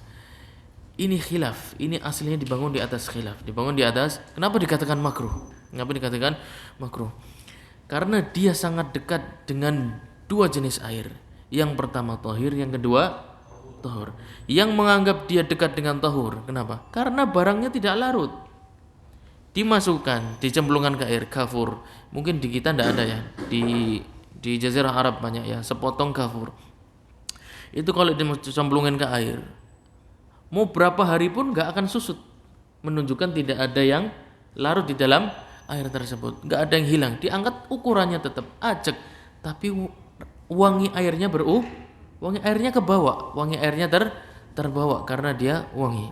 Ini khilaf. Ini aslinya dibangun di atas khilaf. Kenapa dikatakan makruh? Kenapa dikatakan makruh? Karena dia sangat dekat dengan dua jenis air. Yang pertama tahir, yang kedua tahur. Yang menganggap dia dekat dengan tahur, kenapa? Karena barangnya tidak larut. Dimasukkan, dicemplungkan ke air kafur. Mungkin di kita tidak ada ya. Di Jazirah Arab banyak ya, sepotong kafur. Itu kalau dicemplungkan ke air, mau berapa hari pun nggak akan susut, menunjukkan tidak ada yang larut di dalam air tersebut, nggak ada yang hilang. Diangkat ukurannya tetap ajek, tapi wangi airnya wangi airnya kebawa, wangi airnya terbawa karena dia wangi.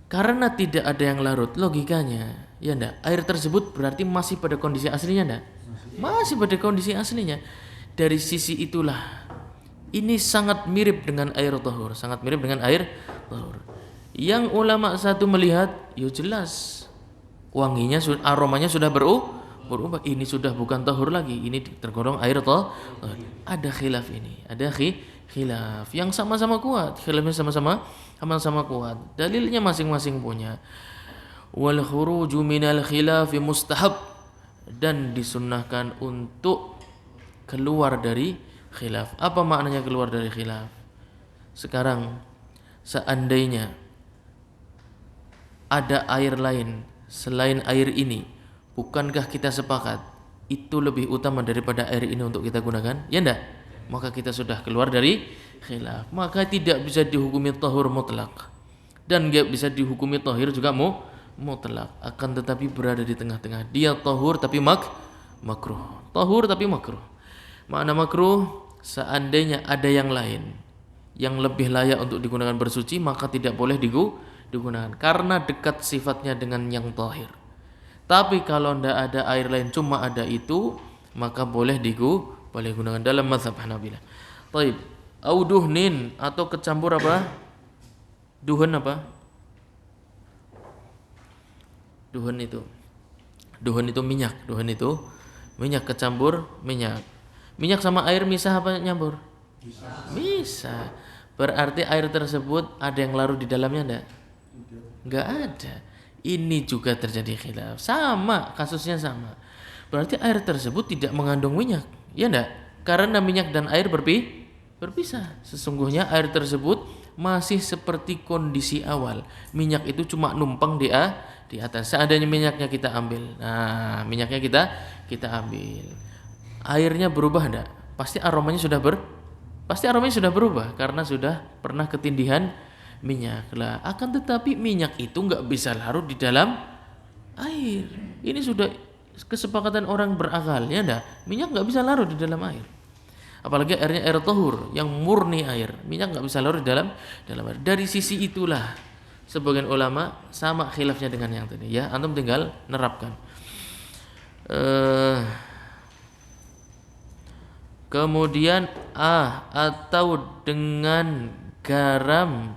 Karena tidak ada yang larut, logikanya ya ndak, air tersebut berarti masih pada kondisi aslinya ndak? Masih pada kondisi aslinya. Dari sisi itulah ini sangat mirip dengan air tahur, sangat mirip dengan air tahur. Yang ulama satu melihat, ya jelas wanginya, aromanya sudah berubah. Ini sudah bukan tahur lagi, ini tergolong air tahur. Ada khilaf ini, ada khilaf yang sama-sama kuat, khilafnya sama-sama kuat. Dalilnya masing-masing punya. Wal khuruju minal khilafi mustahab, dan disunnahkan untuk keluar dari khilaf. Apa maknanya keluar dari khilaf? Sekarang seandainya ada air lain selain air ini, bukankah kita sepakat itu lebih utama daripada air ini untuk kita gunakan? Ya enggak? Maka kita sudah keluar dari khilaf. Maka tidak bisa dihukumi tahur mutlak, dan enggak bisa dihukumi tahir juga mutlak. Akan tetapi berada di tengah-tengah. Dia tahur tapi makruh. Tahur tapi makruh. Makna makruh, seandainya ada yang lain yang lebih layak untuk digunakan bersuci, maka tidak boleh digunakan karena dekat sifatnya dengan yang tahir. Tapi kalau tidak ada air lain, cuma ada itu, maka boleh gunakan dalam mazhab Hanabilah. Taib, au duhnin, atau kecampur apa? Duhun apa? Duhun itu minyak. Duhun itu minyak, kecampur minyak. Minyak sama air misah apa nyampur? Bisa. Berarti air tersebut ada yang larut di dalamnya enggak? Enggak ada. Ini juga terjadi khilaf. Sama, kasusnya sama. Berarti air tersebut tidak mengandung minyak. Ya enggak? Karena minyak dan air berpisah. Sesungguhnya air tersebut masih seperti kondisi awal. Minyak itu cuma numpang di atas. Seadanya minyaknya kita ambil. Nah, minyaknya kita ambil. Airnya berubah enggak? Pasti aromanya sudah berubah karena sudah pernah ketindihan minyak lah. Akan tetapi minyak itu enggak bisa larut di dalam air. Ini sudah kesepakatan orang berakal, ya enggak? Minyak enggak bisa larut di dalam air. Apalagi airnya air tahur yang murni air. Minyak enggak bisa larut di dalam air. Dari sisi itulah sebagian ulama sama khilafnya dengan yang tadi, ya. Antum tinggal nerapkan. Kemudian atau dengan garam,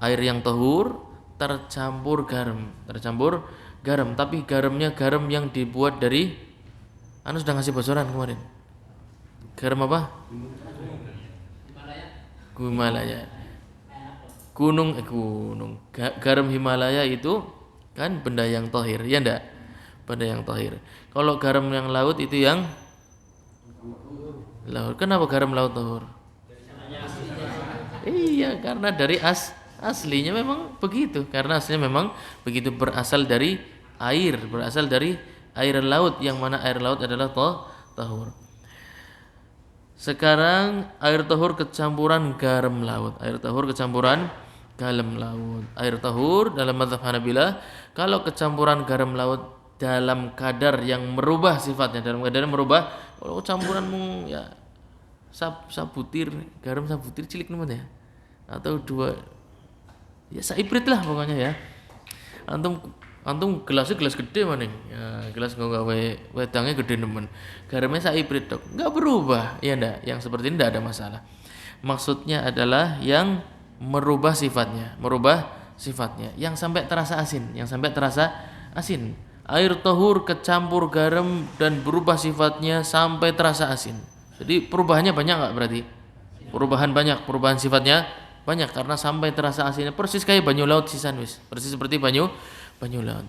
air yang tahur tercampur garam, tapi garamnya garam yang dibuat dari, anu sudah ngasih bocoran kemarin. Garam apa? Himalaya. Gunung. Garam Himalaya itu kan benda yang tahir, ya enggak? Benda yang tahir. Kalau garam yang laut itu yang laut. Kenapa garam laut tahur? Iya, karena dari aslinya memang begitu. Karena aslinya memang begitu, berasal dari air laut, yang mana air laut adalah tahur. Sekarang air tahur kecampuran garam laut. Air tahur dalam mazhab Hanabilah, kalau kecampuran garam laut dalam kadar yang merubah sifatnya, kalau campuranmu ya sabutir garam, sabutir cilik nemen ya, atau 2 ya saibrit lah pokoknya ya. Antum gelas gede maning ya, gelas gawe wedangnya gede nemen, garamnya saibrit dok, enggak berubah ya ndak, yang seperti ini enggak ada masalah. Maksudnya adalah yang merubah sifatnya, yang sampai terasa asin. Air tahur kecampur garam dan berubah sifatnya sampai terasa asin. Jadi perubahannya banyak enggak berarti? Perubahan sifatnya banyak karena sampai terasa asinnya, persis kayak banyu laut sisan wis. Persis seperti banyu laut.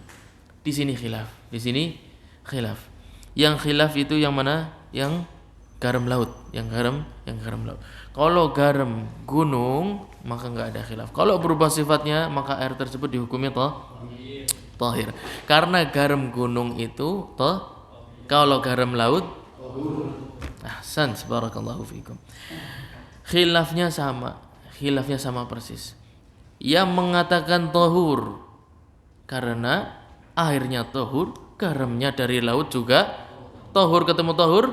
Di sini khilaf. Di sini khilaf. Yang khilaf itu yang mana? Yang garam laut, yang garam laut. Kalau garam gunung maka enggak ada khilaf. Kalau berubah sifatnya maka air tersebut dihukumi tahir. Karena garam gunung itu kalau garam laut ahsan, barakallahu fikum. Khilafnya sama persis. Yang mengatakan tahur karena airnya tahur, garamnya dari laut juga tahur, ketemu tahur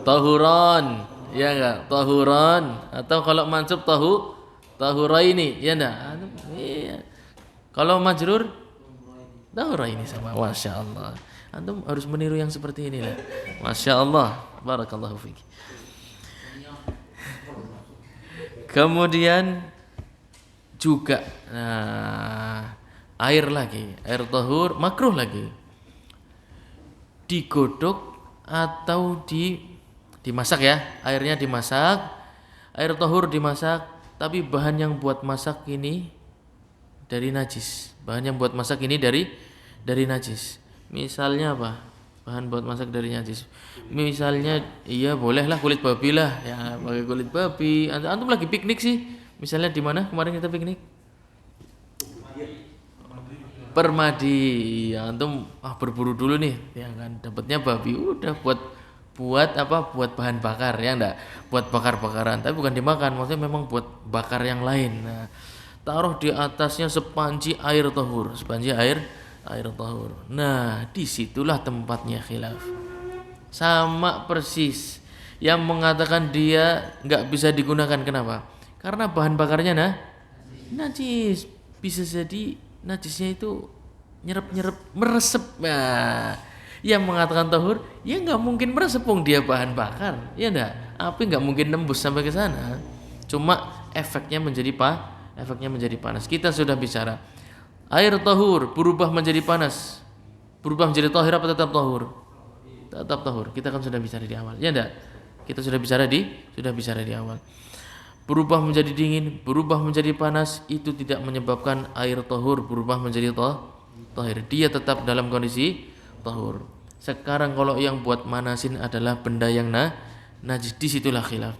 tahuran, ya enggak? Tahuran, atau kalau mansub tahuraini, ya enggak? Iya. Kalau majrur tahuraini sama. Masya Allah. Antum harus meniru yang seperti inilah. Masya Allah. Barakallahu fiik. Kemudian juga air tahur makruh lagi. Digodok atau dimasak ya, airnya dimasak, air tahur dimasak, tapi bahan yang buat masak ini dari najis. Bahan yang buat masak ini dari najis. Misalnya apa? Bahan buat masak dari najis. Misalnya iya bolehlah kulit babi lah, ya pakai kulit babi. Antum lagi piknik sih. Misalnya di mana kemarin kita piknik? Permadi. Ya, antum berburu dulu nih, ya kan dapatnya babi, udah buat apa? Buat bahan bakar ya enggak? Buat bakar-bakaran, tapi bukan dimakan, maksudnya memang buat bakar yang lain. Nah, taruh di atasnya sepanci air tahur, air tahur. Nah, disitulah tempatnya khilaf. Sama persis. Yang mengatakan dia nggak bisa digunakan, kenapa? Karena bahan bakarnya najis. Bisa jadi najisnya itu nyerap meresep. Nah, yang mengatakan tahur, ya nggak mungkin meresep, dia bahan bakar, ya enggak? Api nggak mungkin nembus sampai ke sana. Cuma efeknya menjadi panas. Kita sudah bicara. Air tahur berubah menjadi panas, berubah menjadi tahir apa tetap tahur? Tetap tahur. Kita kan sudah bicara di awal, ya enggak? Kita sudah bicara di awal. Berubah menjadi dingin, berubah menjadi panas, itu tidak menyebabkan air tahur berubah menjadi tahir. Dia tetap dalam kondisi tahur. Sekarang kalau yang buat manasin adalah benda yang najis, disitulah khilaf.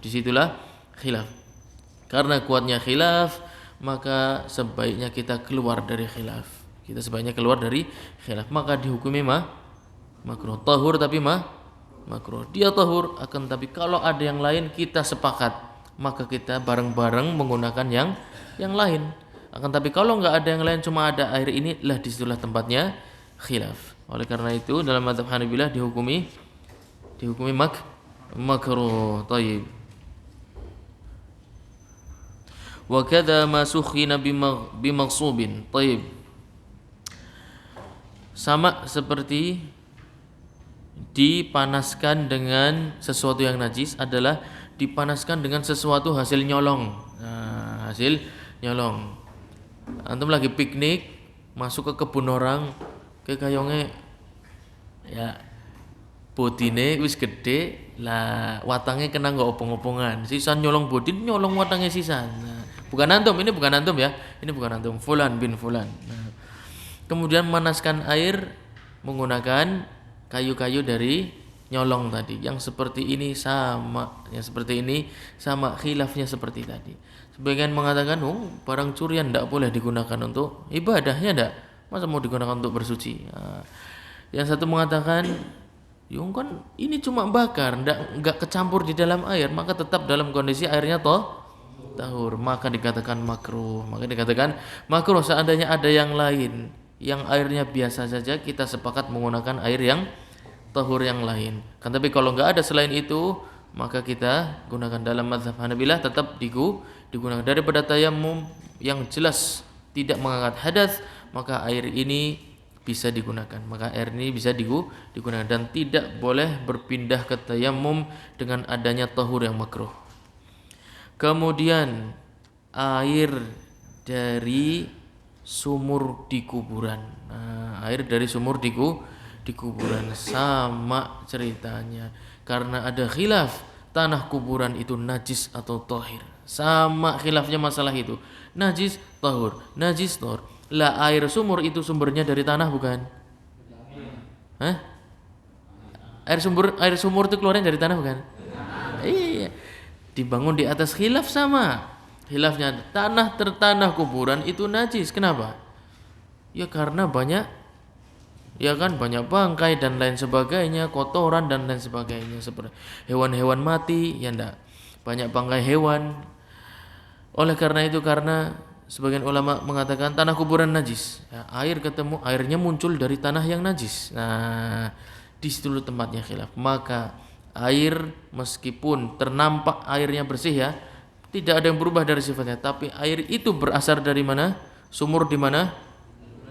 Karena kuatnya khilaf, maka sebaiknya kita keluar dari khilaf. Maka dihukumi makruh. Tahur tapi makruh. Dia tahur, akan tapi kalau ada yang lain kita sepakat, maka kita bareng-bareng menggunakan yang lain. Akan tapi kalau enggak ada yang lain, cuma ada air ini, lah disitulah tempatnya khilaf. Oleh karena itu dalam mazhab Hanabilah dihukumi makruh. Thayyib. Wa kadza ma sukhina bimaghsubin. Thayyib. Sama seperti dipanaskan dengan sesuatu yang najis adalah dipanaskan dengan sesuatu hasil nyolong. Nah, hasil nyolong. Antum lagi piknik, masuk ke kebun orang, ke kayonge ya bodine wis gede lah, watange kena nggak opong-opongan, sisa nyolong bodin, nyolong watange sisa. Nah, bukan antum ya, ini bukan antum, fulan bin fulan. Nah, kemudian manaskan air menggunakan kayu-kayu dari nyolong tadi. Yang seperti ini sama khilafnya seperti tadi. Sebagian mengatakan barang curian tidak boleh digunakan untuk ibadahnya, tidak, masa mau digunakan untuk bersuci. Nah, yang satu mengatakan kan ini cuma bakar, enggak kecampur di dalam air, maka tetap dalam kondisi airnya tahur, maka dikatakan makruh. Seandainya ada yang lain yang airnya biasa saja, kita sepakat menggunakan air yang tahur yang lain. Kan tapi kalau enggak ada selain itu, maka kita gunakan dalam mazhab Hanabilah tetap digunakan. Daripada tayammum yang jelas tidak mengangkat hadas, maka air ini bisa digunakan. Dan tidak boleh berpindah ke tayammum dengan adanya tahur yang makruh. Kemudian air dari sumur di kuburan. Nah, air dari sumur di kuburan sama ceritanya. Karena ada khilaf tanah kuburan itu najis atau tahir. Sama khilafnya masalah itu. Najis, tahur. Lah air sumur itu sumbernya dari tanah bukan? Hah? Air sumur itu keluarnya dari tanah bukan? Iya. Dibangun di atas khilaf sama. Khilafnya tanah tertanah kuburan itu najis. Kenapa? Ya karena banyak bangkai dan lain sebagainya, kotoran dan lain sebagainya, seperti hewan-hewan mati, ya ndak? Banyak bangkai hewan. Oleh karena itu, karena sebagian ulama mengatakan tanah kuburan najis. Ya, airnya muncul dari tanah yang najis. Nah, di situ tempatnya khilaf. Maka air meskipun ternampak airnya bersih ya, tidak ada yang berubah dari sifatnya, tapi air itu berasal dari mana? Sumur di mana?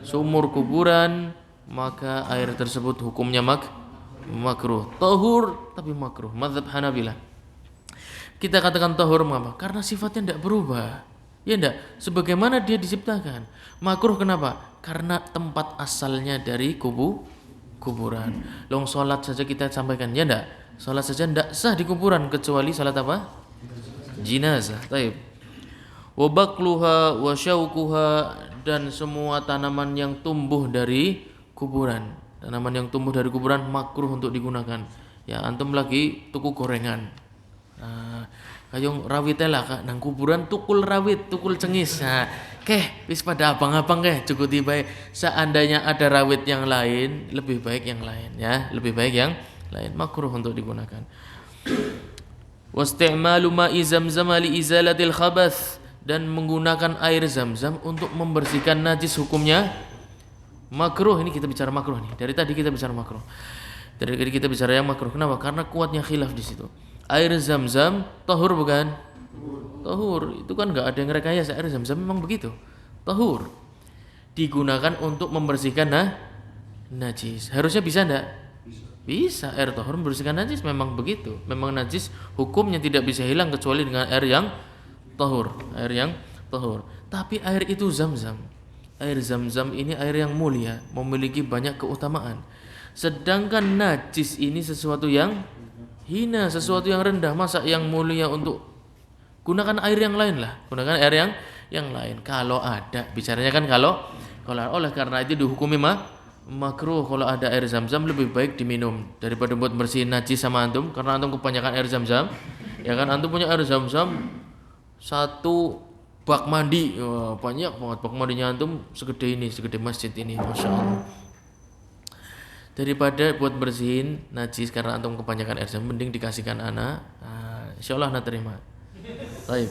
Sumur kuburan, maka air tersebut hukumnya makruh. Tahur tapi makruh. Mazhab Hanabilah. Kita katakan tahur mengapa? Karena sifatnya tidak berubah. Ya enggak? Sebagaimana dia diciptakan. Makruh kenapa? Karena tempat asalnya dari kuburan. Long salat saja kita sampaikan, ya enggak? Salat saja enggak sah di kuburan kecuali salat apa? Jinazah. Taib. Wa baqluha wa syaukuha, dan semua tanaman yang tumbuh dari kuburan. Tanaman yang tumbuh dari kuburan makruh untuk digunakan. Ya, antum lagi tuku gorengan. Nah, kayong rawit lah kak nang kuburan tukul rawit, tukul cengis. Nah, wis pada abang-abang cukup tiba. Seandainya ada rawit yang lain, lebih baik yang lain ya, lebih baik yang lain, makruh untuk digunakan. Wasti'malu ma'i zamzam li izalatil khabath, dan menggunakan air zam-zam untuk membersihkan najis hukumnya makruh. Ini kita bicara makruh nih. Dari tadi kita bicara makruh. Dari tadi kita bicara yang makruh. Kenapa? Karena kuatnya khilaf di situ. Air zam-zam tahur bukan? Tahur. Itu kan enggak ada yang rekayasa. Air zam-zam memang begitu. Tahur. Digunakan untuk membersihkan najis. Harusnya bisa enggak? Bisa. Air tahur membersihkan najis, memang begitu. Memang najis hukumnya tidak bisa hilang kecuali dengan air yang tahur. Air yang tahur. Tapi air itu zam-zam. Air zam-zam ini air yang mulia, memiliki banyak keutamaan. Sedangkan najis ini sesuatu yang hina, sesuatu yang rendah. Masa yang mulia untuk gunakan air yang lain lah. Gunakan air yang lain. Kalau ada, bicaranya kan kalau oleh karena itu dihukumi makruh. Kalau ada air zam-zam lebih baik diminum daripada buat bersihin najis sama antum. Karena antum kebanyakan air zam-zam. Ya kan, antum punya air zam-zam satu bak mandi, banyak banget bak mandinya antum, segede masjid ini, masya Allah. Daripada buat bersihin najis karena antum kebanyakan air zam, mending dikasihkan anak. Insya Allah anak terima. Baik.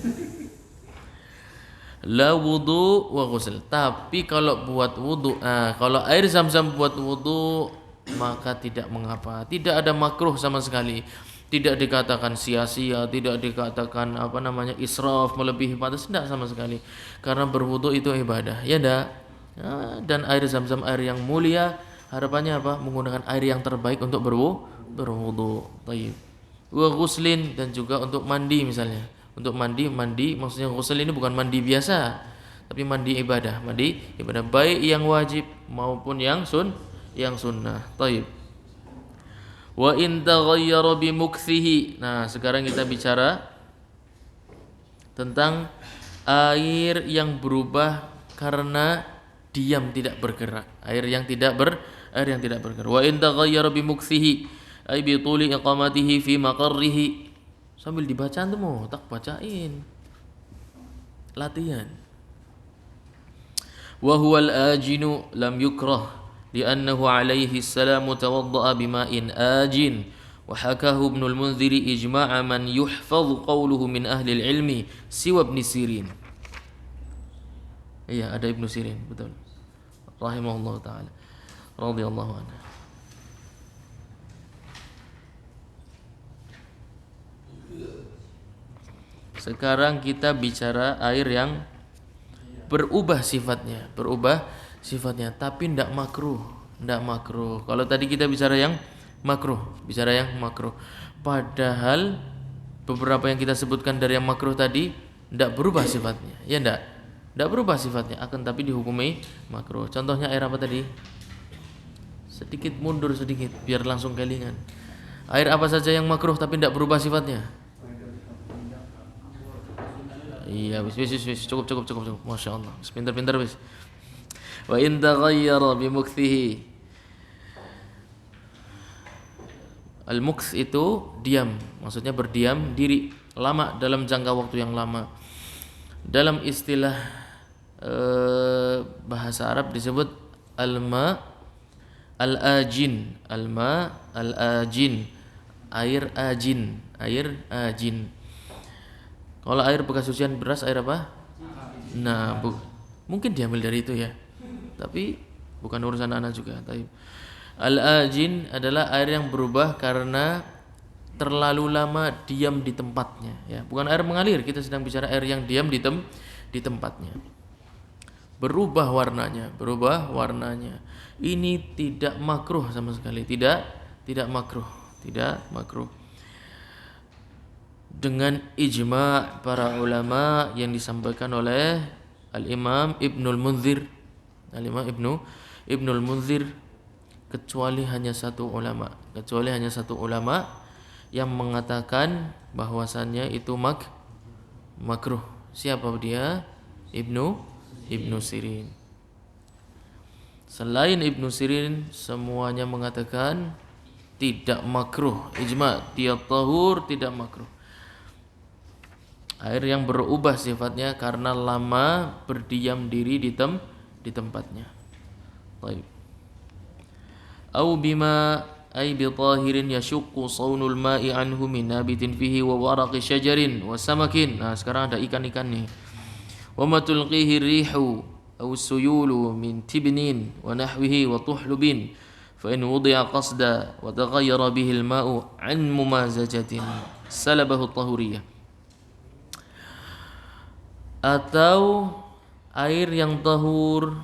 La wudu wa ghusl. Tapi kalau buat wudu, kalau air zam-zam buat wudu, maka tidak mengapa, tidak ada makruh sama sekali. Tidak dikatakan sia-sia, tidak dikatakan israf, melebihi batas, tidak sama sekali. Karena berwudu itu ibadah, ya enggak? Dan air zam-zam air yang mulia, harapannya apa? Menggunakan air yang terbaik untuk berwudu. Baik. Wa ghuslin, dan juga untuk mandi misalnya. Untuk mandi maksudnya ghusl ini bukan mandi biasa, tapi mandi ibadah, baik yang wajib maupun yang sunnah. Baik. Wa in taghayyara bi mukthihi. Nah, sekarang kita bicara tentang air yang berubah karena diam, tidak bergerak. Air yang tidak bergerak. Wa in taghayyara bi mukthihi ay bi tuli iqamatihi fi maqarrihi. Sambil dibaca tuh tak bacain. Latihan. Wa huwal ajinu lam yukrah لأنه عليه السلام توضأ بماء آج وحكاه ابن المنذر إجماع من يحفظ قوله من أهل العلم سوى ابن سيرين. Iya, ada Ibnu Sirin, betul. Rahimahullah taala. Radhiyallahu anhu. Sekarang kita bicara air yang berubah sifatnya, tapi tidak makruh. Kalau tadi kita bicara yang makruh. Padahal beberapa yang kita sebutkan dari yang makruh tadi tidak berubah sifatnya. Ya tidak berubah sifatnya, akan tapi dihukumi makruh. Contohnya air apa tadi? Sedikit mundur sedikit biar langsung kelingan. Air apa saja yang makruh tapi tidak berubah sifatnya? Iya, wis cukup. Masya Allah. Pintar-pintar wis. Wa in taghayyara bimukthihi. Al-mukts itu diam, maksudnya berdiam diri lama dalam jangka waktu yang lama. Dalam istilah bahasa Arab disebut al-ma al-ajin, al-ma al-ajin, air ajin, air ajin. Kalau air bekas cucian beras air apa? Nah, mungkin diambil dari itu ya. Tapi bukan urusan anak juga. Tapi al-ajin adalah air yang berubah karena terlalu lama diam di tempatnya ya. Bukan air mengalir, kita sedang bicara air yang diam di tempatnya. Berubah warnanya. Ini tidak makruh sama sekali, tidak makruh, dengan ijma' para ulama yang disampaikan oleh Al-Imam Ibnul Munzir. Al-Imam Ibnul Munzir kecuali hanya satu ulama yang mengatakan bahwasannya itu makruh. Siapa dia? Ibnu Sirin. Selain Ibnu Sirin semuanya mengatakan tidak makruh. Ijma' dia tahur, tidak makruh. Air yang berubah sifatnya karena lama berdiam diri di tempatnya. Baik. Au bima ay bi tahirin yashuqqu saunul ma'i anhu min nabitin fihi wa waraqi syajarin wa samakin. Nah, sekarang ada ikan-ikan nih. Wa ma tulqihi rihu aw suyulu min tibnin wa nahwihi wa tuhlubin fa in wudi'a qasda wa taghayyara bihi al-ma'u an mumazajatin salabahu tahuriyah. Atau air yang tahur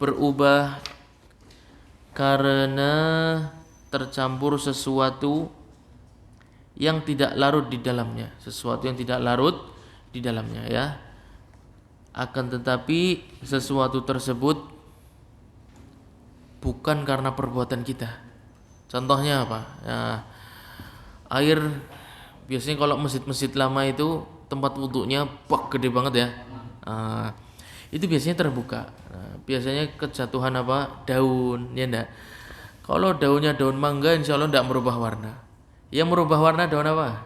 berubah karena tercampur sesuatu yang tidak larut di dalamnya, ya. Akan tetapi sesuatu tersebut bukan karena perbuatan kita. Contohnya apa? Nah, air biasanya kalau masjid-masjid lama itu tempat wudhunya bak gede banget ya. Itu biasanya terbuka. Biasanya kejatuhan apa? Daun, ya enggak? Kalau daunnya daun mangga insya Allah enggak merubah warna. Yang merubah warna daun apa?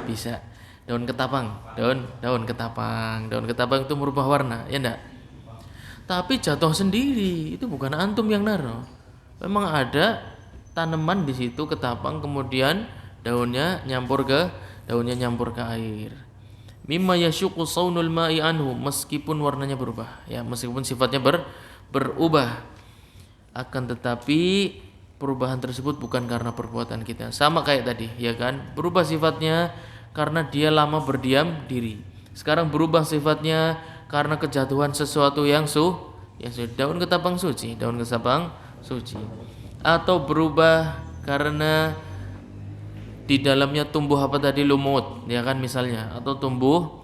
Bisa. Daun ketapang. Daun ketapang itu merubah warna, ya enggak? Tapi jatuh sendiri, itu bukan antum yang naruh. Memang ada tanaman di situ ketapang, kemudian daunnya nyampur ke air. Mimma yashuqu saunul ma'i anhu, meskipun warnanya berubah, ya, meskipun sifatnya berubah. Akan tetapi perubahan tersebut bukan karena perbuatan kita. Sama kayak tadi, ya kan? Berubah sifatnya karena dia lama berdiam diri. Sekarang berubah sifatnya karena kejatuhan sesuatu yang daun ketapang suci. Atau berubah karena di dalamnya tumbuh apa tadi, lumut, ya kan misalnya, atau tumbuh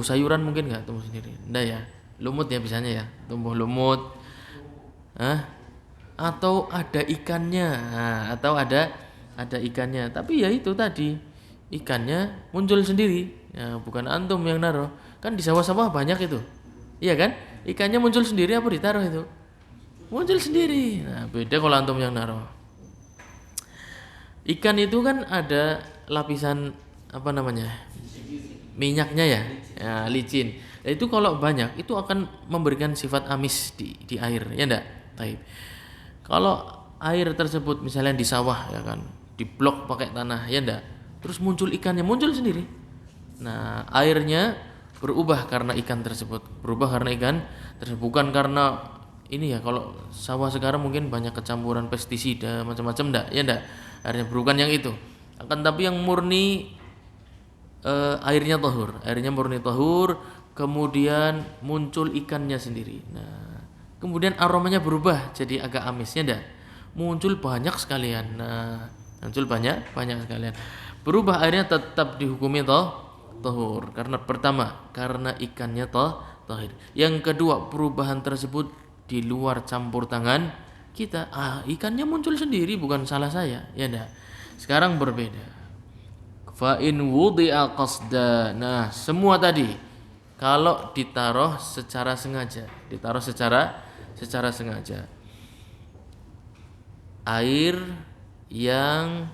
sayuran mungkin nggak tumbuh sendiri, enggak ya, lumut ya bisanya ya, tumbuh lumut, atau ada ikannya, ada ikannya, tapi ya itu tadi ikannya muncul sendiri, ya, bukan antum yang naruh, kan di sawah-sawah banyak itu, iya kan, ikannya muncul sendiri apa ditaruh itu, muncul sendiri, nah beda kalau antum yang naruh. Ikan itu kan ada lapisan apa namanya, minyaknya ya, licin. Nah, itu kalau banyak itu akan memberikan sifat amis di air, ya enggak? Baik. Kalau air tersebut misalnya di sawah, ya kan, diblok pakai tanah, ya enggak? Terus muncul ikannya, muncul sendiri. Nah, airnya berubah karena ikan tersebut, bukan karena ini ya. Kalau sawah sekarang mungkin banyak kecampuran pestisida macam-macam, enggak? Ya enggak? Airnya bukan yang itu. Akan tapi yang murni airnya murni tahur, kemudian muncul ikannya sendiri. Nah, kemudian aromanya berubah jadi agak amis, ya enggak? Muncul banyak sekalian. Nah, banyak sekalian. Berubah airnya tetap dihukumi tahur. Karena pertama, karena ikannya tahir. Yang kedua, perubahan tersebut di luar campur tangan kita. Ikannya muncul sendiri, bukan salah saya, ya enggak. Sekarang berbeda. Fa in wudi'a qasda. Nah, semua tadi kalau ditaruh secara sengaja, secara sengaja. Air yang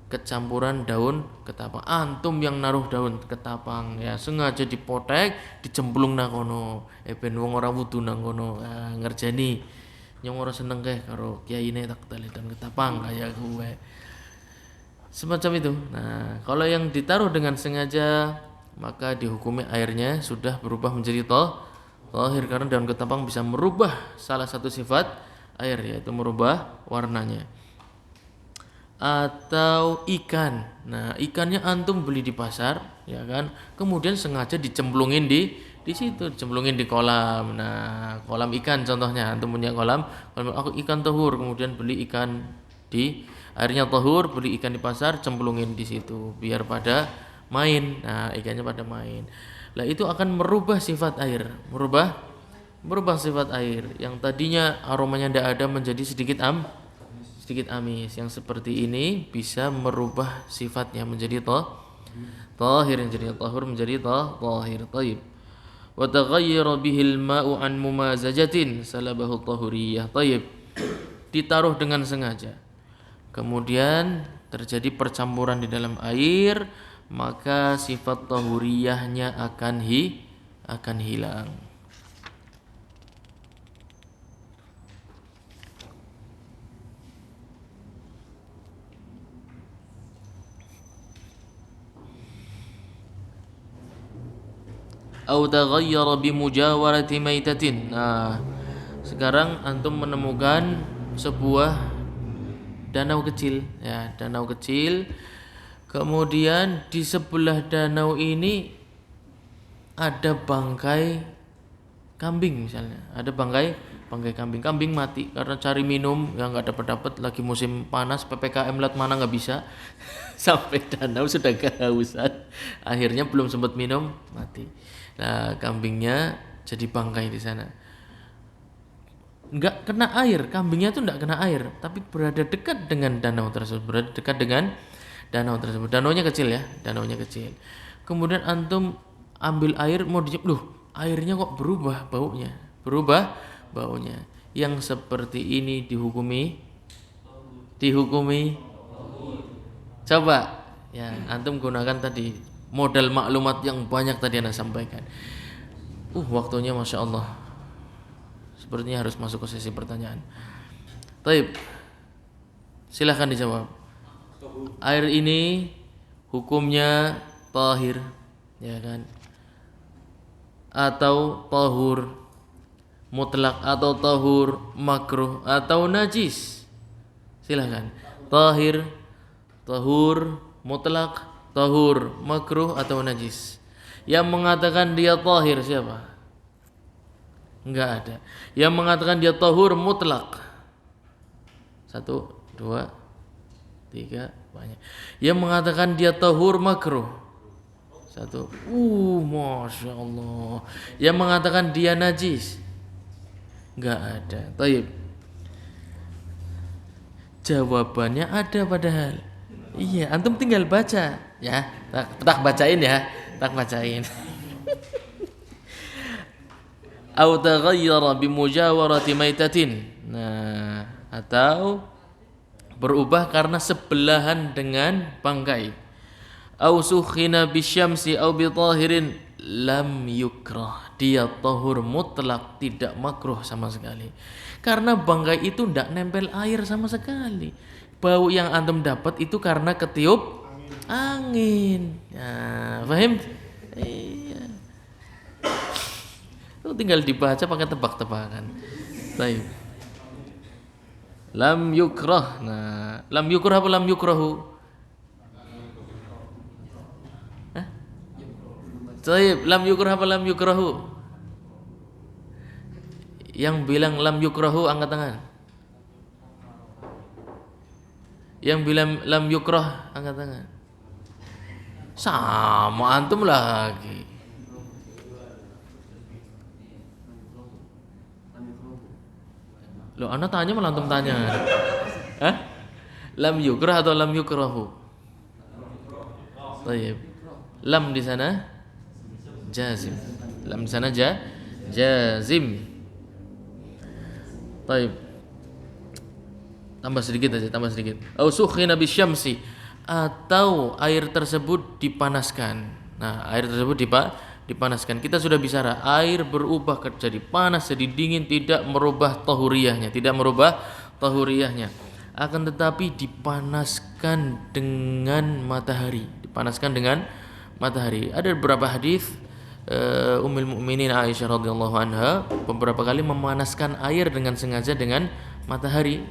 kecampuran daun ketapang. Antum yang naruh daun ketapang ya sengaja dipotek, dicemplung nang kono. Ben wong ora wudu nang kono. Ngerjani nyong ora seneng keh karo kiyaine tak daun ketapang kayak gue. Semacam itu. Nah, kalau yang ditaruh dengan sengaja maka dihukumi airnya sudah berubah menjadi thahir karena daun ketapang bisa merubah salah satu sifat air yaitu merubah warnanya. Atau ikan. Nah, ikannya antum beli di pasar, ya kan? Kemudian sengaja dicemplungin di situ, dicemplungin di kolam. Nah, kolam ikan contohnya, antum punya kolam aku ikan tahur, kemudian beli ikan di airnya tahur, beli ikan di pasar, cemplungin di situ biar pada main. Nah, ikannya pada main. Lah itu akan merubah sifat air, merubah sifat air yang tadinya aromanya tidak ada menjadi sedikit amis. Yang seperti ini bisa merubah sifatnya menjadi thahir, yang jadi tahur menjadi thahir. Thayyib. Wa taghayyara bihil ma'u an mumazajatin salabahu tahuriyah. Thayyib. Ditaruh dengan sengaja. Kemudian terjadi percampuran di dalam air, maka sifat tahuriyahnya akan hilang. Au taghayyara bimujawarati maitatin. Nah, sekarang antum menemukan sebuah danau kecil, ya, danau kecil. Kemudian di sebelah danau ini ada bangkai kambing misalnya. Ada bangkai kambing mati karena cari minum yang enggak dapat lagi musim panas, PPKM lat mana enggak bisa. Sampai danau sudah kehausan. Akhirnya belum sempat minum, mati. Nah, kambingnya jadi bangkai di sana. Enggak kena air, kambingnya itu enggak kena air, tapi berada dekat dengan danau tersebut, Danaunya kecil ya, danaunya kecil. Kemudian antum ambil air mau airnya kok berubah baunya. Yang seperti ini dihukumi. Coba ya, antum gunakan tadi modal maklumat yang banyak tadi Anda sampaikan. Waktunya Masya Allah. Sepertinya harus masuk ke sesi pertanyaan. Taib, silahkan dijawab. Air ini hukumnya tahir, ya kan? Atau tahur mutlak, atau tahur makruh, atau najis? Silahkan. Tahir, tahur mutlak, tahur makruh, atau najis? Yang mengatakan dia tahir siapa? Enggak ada. Yang mengatakan dia tahur mutlak 1, 2, 3, banyak. Yang mengatakan dia tahur makruh 1, Masya Allah. Yang mengatakan dia najis enggak ada. Taib. Jawabannya ada padahal. Iya, antum tinggal baca ya. Tak bacain ya. Tak bacain. Au taghayyara bimujawarati maitatin. Nah, atau berubah karena sebelahan dengan bangkai. Au sukhina bisyamsi au bi tahirin lam yukrah. Dia tahur mutlak, tidak makruh sama sekali. Karena bangkai itu tidak nempel air sama sekali. Bau yang antum dapat itu karena ketiup angin. Nah, paham? Iya. Itu tinggal dibaca pakai tebak-tebakan. Baik. Lam yukrah. Nah, lam yukrah apa lam yukrahu? Hah? Baik, lam yukrah apa lam yukrahu? Yang bilang lam yukrahu angkat tangan. Yang bilang lam yukrah angkat tangan. Sama antum lagi. Loh, Anda tanya malah antum tanya. Hah? Lam yukrah atau lam yukrahu? Taib. Lam di sana jazim. Lam di sana jazim. Taib. Tambah sedikit aja, tambah sedikit. Au sukhina bisyamsi, atau air tersebut dipanaskan. Nah, air tersebut dipanaskan. Kita sudah bicara, air berubah jadi panas, jadi dingin, tidak merubah tahuriyahnya, Akan tetapi dipanaskan dengan matahari, Ada beberapa hadis Ummul Mukminin Aisyah radhiyallahu anha beberapa kali memanaskan air dengan sengaja dengan matahari.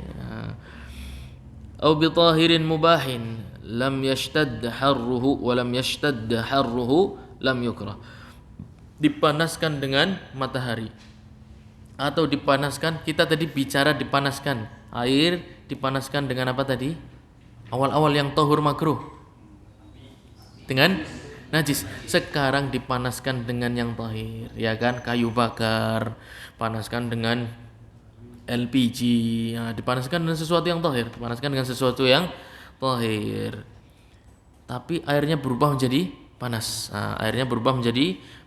Au bi tahirin mubahin lam yashtad harruhu wa lam yashtad harruhu lam yukrah. Dipanaskan dengan matahari atau dipanaskan, kita tadi bicara dipanaskan air, dipanaskan dengan apa tadi? Awal-awal yang tahur makruh dengan najis. Sekarang dipanaskan dengan yang tahir, ya kan? Kayu bakar, panaskan dengan LPG, ya, dipanaskan dengan sesuatu yang tahir, tapi airnya berubah menjadi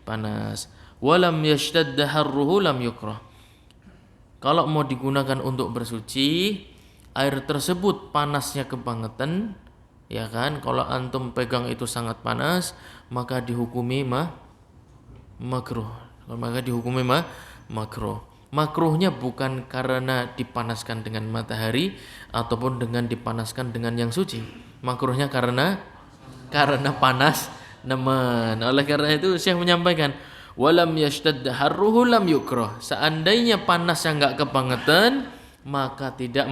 panas. Walam yashtad harruhu lam yukrah. Kalau mau digunakan untuk bersuci, air tersebut panasnya kebangetan, ya kan? Kalau antum pegang itu sangat panas, maka dihukumi makruh. Makruhnya bukan karena dipanaskan dengan matahari ataupun dengan dipanaskan dengan yang suci. Makruhnya karena panas nemen. Oleh karena itu Syekh menyampaikan, walam yashtad harruhu lam yukrah. Seandainya panasnya enggak kebangetan, maka tidak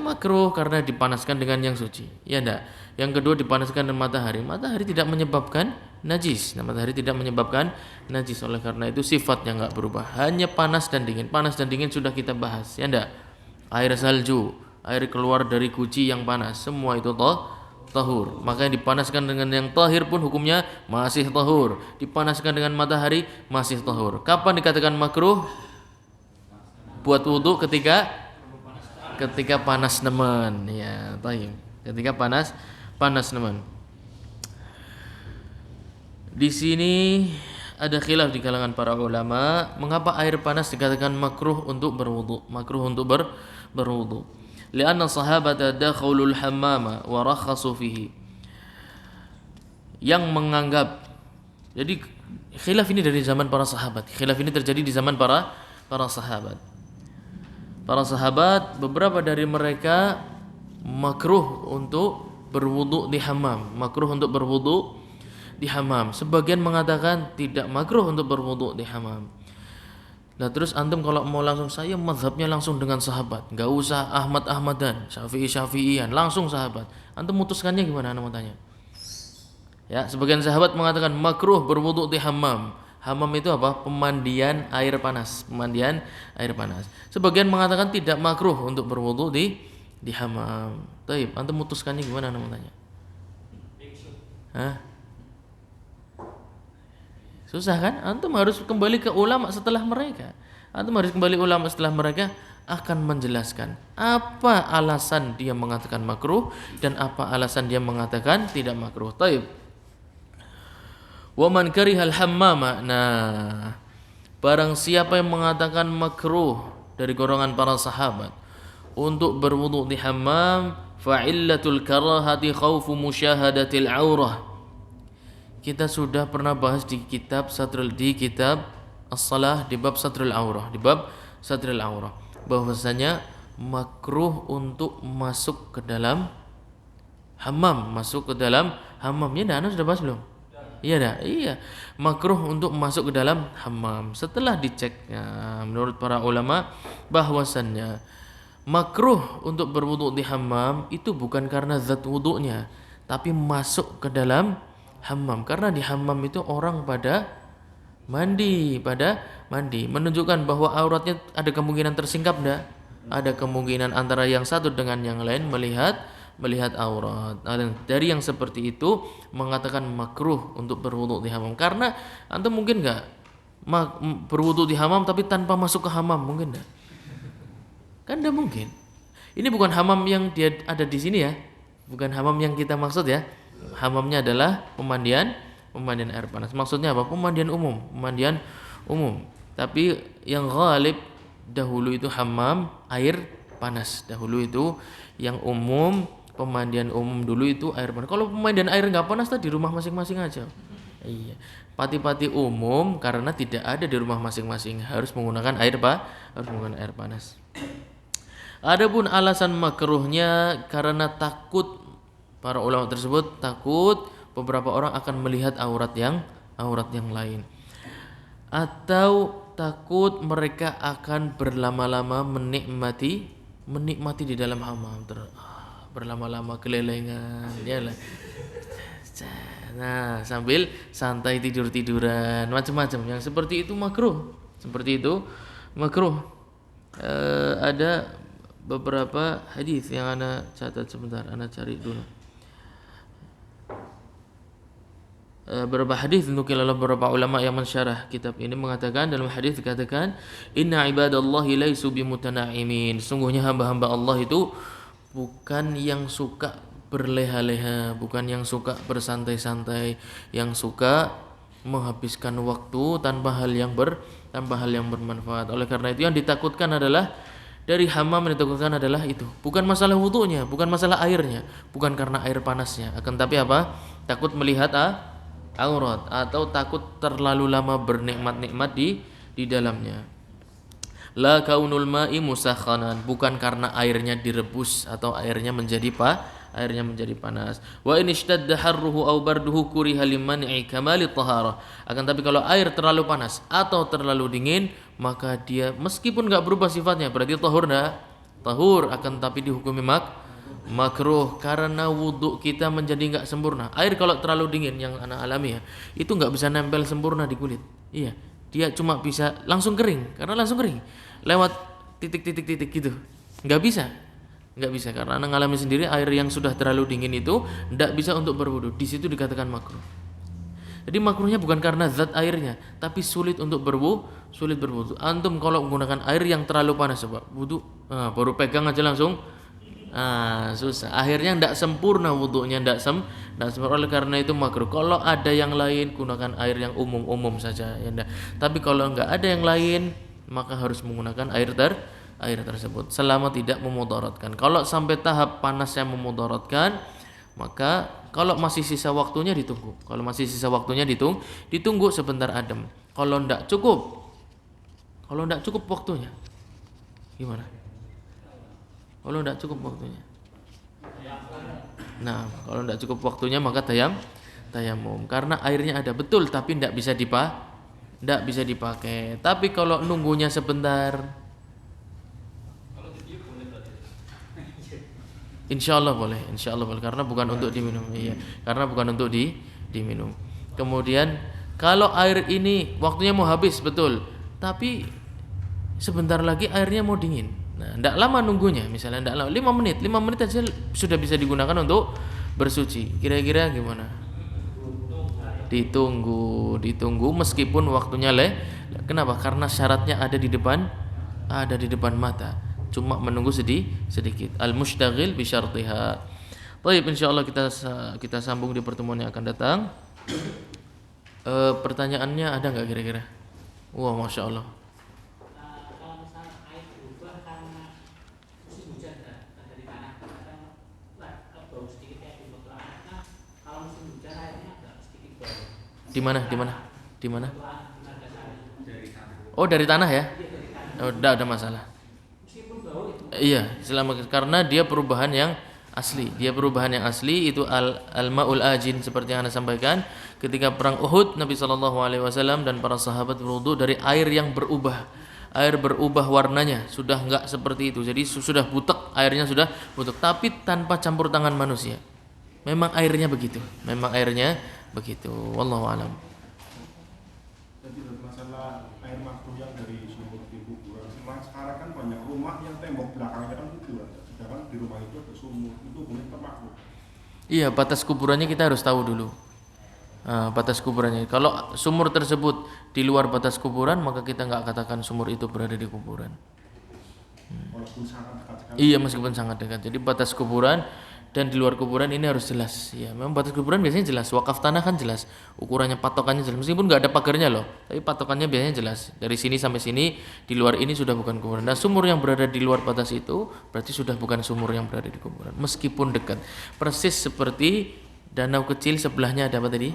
makruh karena dipanaskan dengan yang suci. Ya enggak? Yang kedua, dipanaskan dengan matahari. Matahari tidak menyebabkan najis. Oleh karena itu sifatnya enggak berubah, hanya panas dan dingin. Panas dan dingin sudah kita bahas, ya enggak? Air salju, air keluar dari guci yang panas, semua itu tahur. Maka yang dipanaskan dengan yang tahir pun hukumnya masih tahur. Dipanaskan dengan matahari masih tahur. Kapan dikatakan makruh? Buat wudu ketika panas nemen, ya, tayyib. Ketika panas nemen. Di sini ada khilaf di kalangan para ulama, mengapa air panas dikatakan makruh untuk berwudu? Lianna sahabata dakhulul hammama wa rakhasu fihi. Yang menganggap, jadi khilaf ini dari zaman para sahabat. Khilaf ini terjadi di zaman para sahabat. Para sahabat, beberapa dari mereka makruh untuk berwudu di hammam. Sebagian mengatakan tidak makruh untuk berwudu di hammam. Nah, terus antum kalau mau langsung, saya mazhabnya langsung dengan sahabat, enggak usah Ahmad-Ahmadan, Syafi'ian, langsung sahabat. Antum mutuskannya gimana, ana mau tanya? Ya, sebagian sahabat mengatakan makruh berwudu di hammam. Hammam itu apa? Pemandian air panas. Sebagian mengatakan tidak makruh untuk berwudu di hammam. Taib, antum mutuskannya gimana, ana mau tanya? Susah kan? Antum harus kembali ke ulama setelah mereka. Akan menjelaskan apa alasan dia mengatakan makruh dan apa alasan dia mengatakan tidak makruh. Taib. Wa man karihal hammama. Nah, barang siapa yang mengatakan makruh dari golongan para sahabat untuk berwudu di hammam, fa'illatul karahati khaufu musyahadatil aurah. Kita sudah pernah bahas di kitab As-Salah di bab Satrul Aurah, bahwasanya makruh untuk masuk ke dalam hammam, Ya, anda sudah bahas belum? Iya. Makruh untuk masuk ke dalam hammam. Setelah dicek, menurut para ulama bahwasannya makruh untuk berwudu di hammam itu bukan karena zat wudunya, tapi masuk ke dalam hammam. Karena di hammam itu orang pada mandi, menunjukkan bahwa auratnya ada kemungkinan tersingkap enggak? Ada kemungkinan antara yang satu dengan yang lain melihat aurat. Dari yang seperti itu mengatakan makruh untuk berwudu di hammam. Karena antum mungkin enggak berwudu di hammam tapi tanpa masuk ke hammam, mungkin enggak? Kan enggak mungkin. Ini bukan hammam yang dia ada di sini ya. Bukan hammam yang kita maksud ya. Hammamnya adalah pemandian air panas. Maksudnya apa? Pemandian umum. Tapi yang ghalib dahulu itu hammam air panas. Dahulu itu yang umum, pemandian umum dulu itu air panas. Kalau pemandian air nggak panas di rumah masing-masing aja. Iya. Pati-pati umum karena tidak ada di rumah masing-masing, harus menggunakan air panas. Adapun alasan makruhnya karena takut, para ulama tersebut takut beberapa orang akan melihat aurat yang lain, atau takut mereka akan berlama-lama menikmati di dalam hammam, berlama-lama kelelengan, ya lah. Nah, sambil santai tidur-tiduran, macam-macam. Yang seperti itu makruh. Ada beberapa hadis yang ana catat sebentar, ana cari dulu. Beberapa hadis nukil oleh beberapa ulama yang mensyarah kitab ini mengatakan, dalam hadis dikatakan, inna ibadallahi laisu bimutana'imin. Sungguhnya hamba-hamba Allah itu bukan yang suka berleha-leha, bukan yang suka bersantai-santai, yang suka menghabiskan waktu tanpa hal yang bermanfaat. Oleh karena itu yang ditakutkan adalah dari hammam, yang ditakutkan adalah itu. Bukan masalah wudunya, bukan masalah airnya, bukan karena air panasnya, akan tapi apa? Takut melihat aurat atau takut terlalu lama bernikmat-nikmat di dalamnya. La kaunul ma'i musakhanan, bukan karena airnya direbus atau airnya menjadi panas. Wa in ishtadda harruhu aw barduhu kuriha liman'i kamali taharah. Akan tapi kalau air terlalu panas atau terlalu dingin, maka dia meskipun enggak berubah sifatnya berarti tahur, akan tapi dihukumi makruh karena wudhu kita menjadi enggak sempurna. Air kalau terlalu dingin, yang anak alami ya, itu enggak bisa nempel sempurna di kulit. Iya, dia cuma bisa langsung kering, karena langsung kering lewat titik-titik gitu. Enggak bisa karena anak ngalami sendiri, air yang sudah terlalu dingin itu tidak bisa untuk berwudu. Di situ dikatakan makruh. Jadi makruhnya bukan karena zat airnya, tapi sulit untuk berwudu. Antum kalau menggunakan air yang terlalu panas coba wudu, baru pegang aja langsung susah. Akhirnya tidak sempurna wudunya, tidak sempurna. Oleh karena itu makruh. Kalau ada yang lain gunakan air yang umum saja ya enggak. Tapi kalau enggak ada yang lain, maka harus menggunakan air tersebut selama tidak memudaratkan. Kalau sampai tahap panas yang memudaratkan, maka kalau masih sisa waktunya ditunggu. Ditunggu sebentar adem. Kalau tidak cukup waktunya, gimana? Kalau tidak cukup waktunya, nah kalau tidak cukup waktunya maka tayamum karena airnya ada betul, tapi tidak bisa dipakai. Tapi kalau nunggunya sebentar, Insya Allah boleh karena bukan untuk diminum. Iya, karena bukan untuk diminum. Kemudian kalau air ini waktunya mau habis betul, tapi sebentar lagi airnya mau dingin. Nah, tidak lama nunggunya, misalnya tidak lama, 5 menit aja sudah bisa digunakan untuk bersuci. Kira-kira gimana? Ditunggu meskipun waktunya Kenapa? Karena syaratnya ada di depan mata. Cuma menunggu sedikit. Al-mushtaghil bi syartiha. Baik, insyaallah kita sambung di pertemuan yang akan datang. Pertanyaannya ada enggak kira-kira? Wah, Masya Allah. Kalau misalnya air berubah karena musim hujan dari tanah, kadang bau sedikit kayak di botol air. Nah, kalau musim hujan airnya agak sedikit bau. Di mana? Oh, dari tanah ya? Oh, enggak ada masalah. Iya, karena dia perubahan yang asli. Itu al-ma'ul ajin seperti yang Anda sampaikan ketika perang Uhud, Nabi SAW dan para sahabat berwudu dari air yang berubah. Air berubah warnanya, sudah enggak seperti itu. Jadi sudah butek, airnya sudah butek, tapi tanpa campur tangan manusia. Memang airnya begitu. Wallahu a'lam. Jadi masalah air makruh yang dari sumur di kuburan, sekarang kan banyak rumah yang tembok belakangnya kan kuburan, sedangkan di rumah itu ada sumur, itu boleh termakruh. Iya, batas kuburannya kita harus tahu dulu. Batas kuburannya. Kalau sumur tersebut di luar batas kuburan, maka kita nggak katakan sumur itu berada di kuburan. Walaupun sangat dekat sekali. Iya, meskipun sangat dekat. Jadi batas kuburan dan di luar kuburan ini harus jelas. Ya, memang batas kuburan biasanya jelas. Wakaf tanah kan jelas, ukurannya, patokannya jelas. Meskipun nggak ada pagarnya loh, tapi patokannya biasanya jelas. Dari sini sampai sini, di luar ini sudah bukan kuburan. Nah, sumur yang berada di luar batas itu berarti sudah bukan sumur yang berada di kuburan, meskipun dekat. Persis seperti danau kecil sebelahnya ada apa tadi?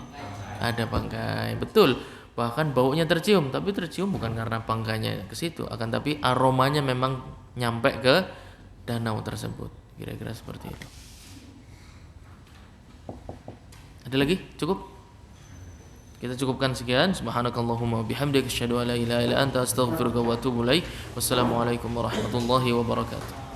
Ada bangkai. Betul. Bahkan baunya tercium, tapi tercium bukan karena bangkainya ke situ, akan tapi aromanya memang nyampe ke danau tersebut. Kira-kira seperti itu. Ada lagi? Cukup? Kita cukupkan sekian. Subhanakallahumma bihamdika asyhadu an la ilaha illa anta astaghfiruka wa atubu ilaik. Wassalamualaikum warahmatullahi wabarakatuh.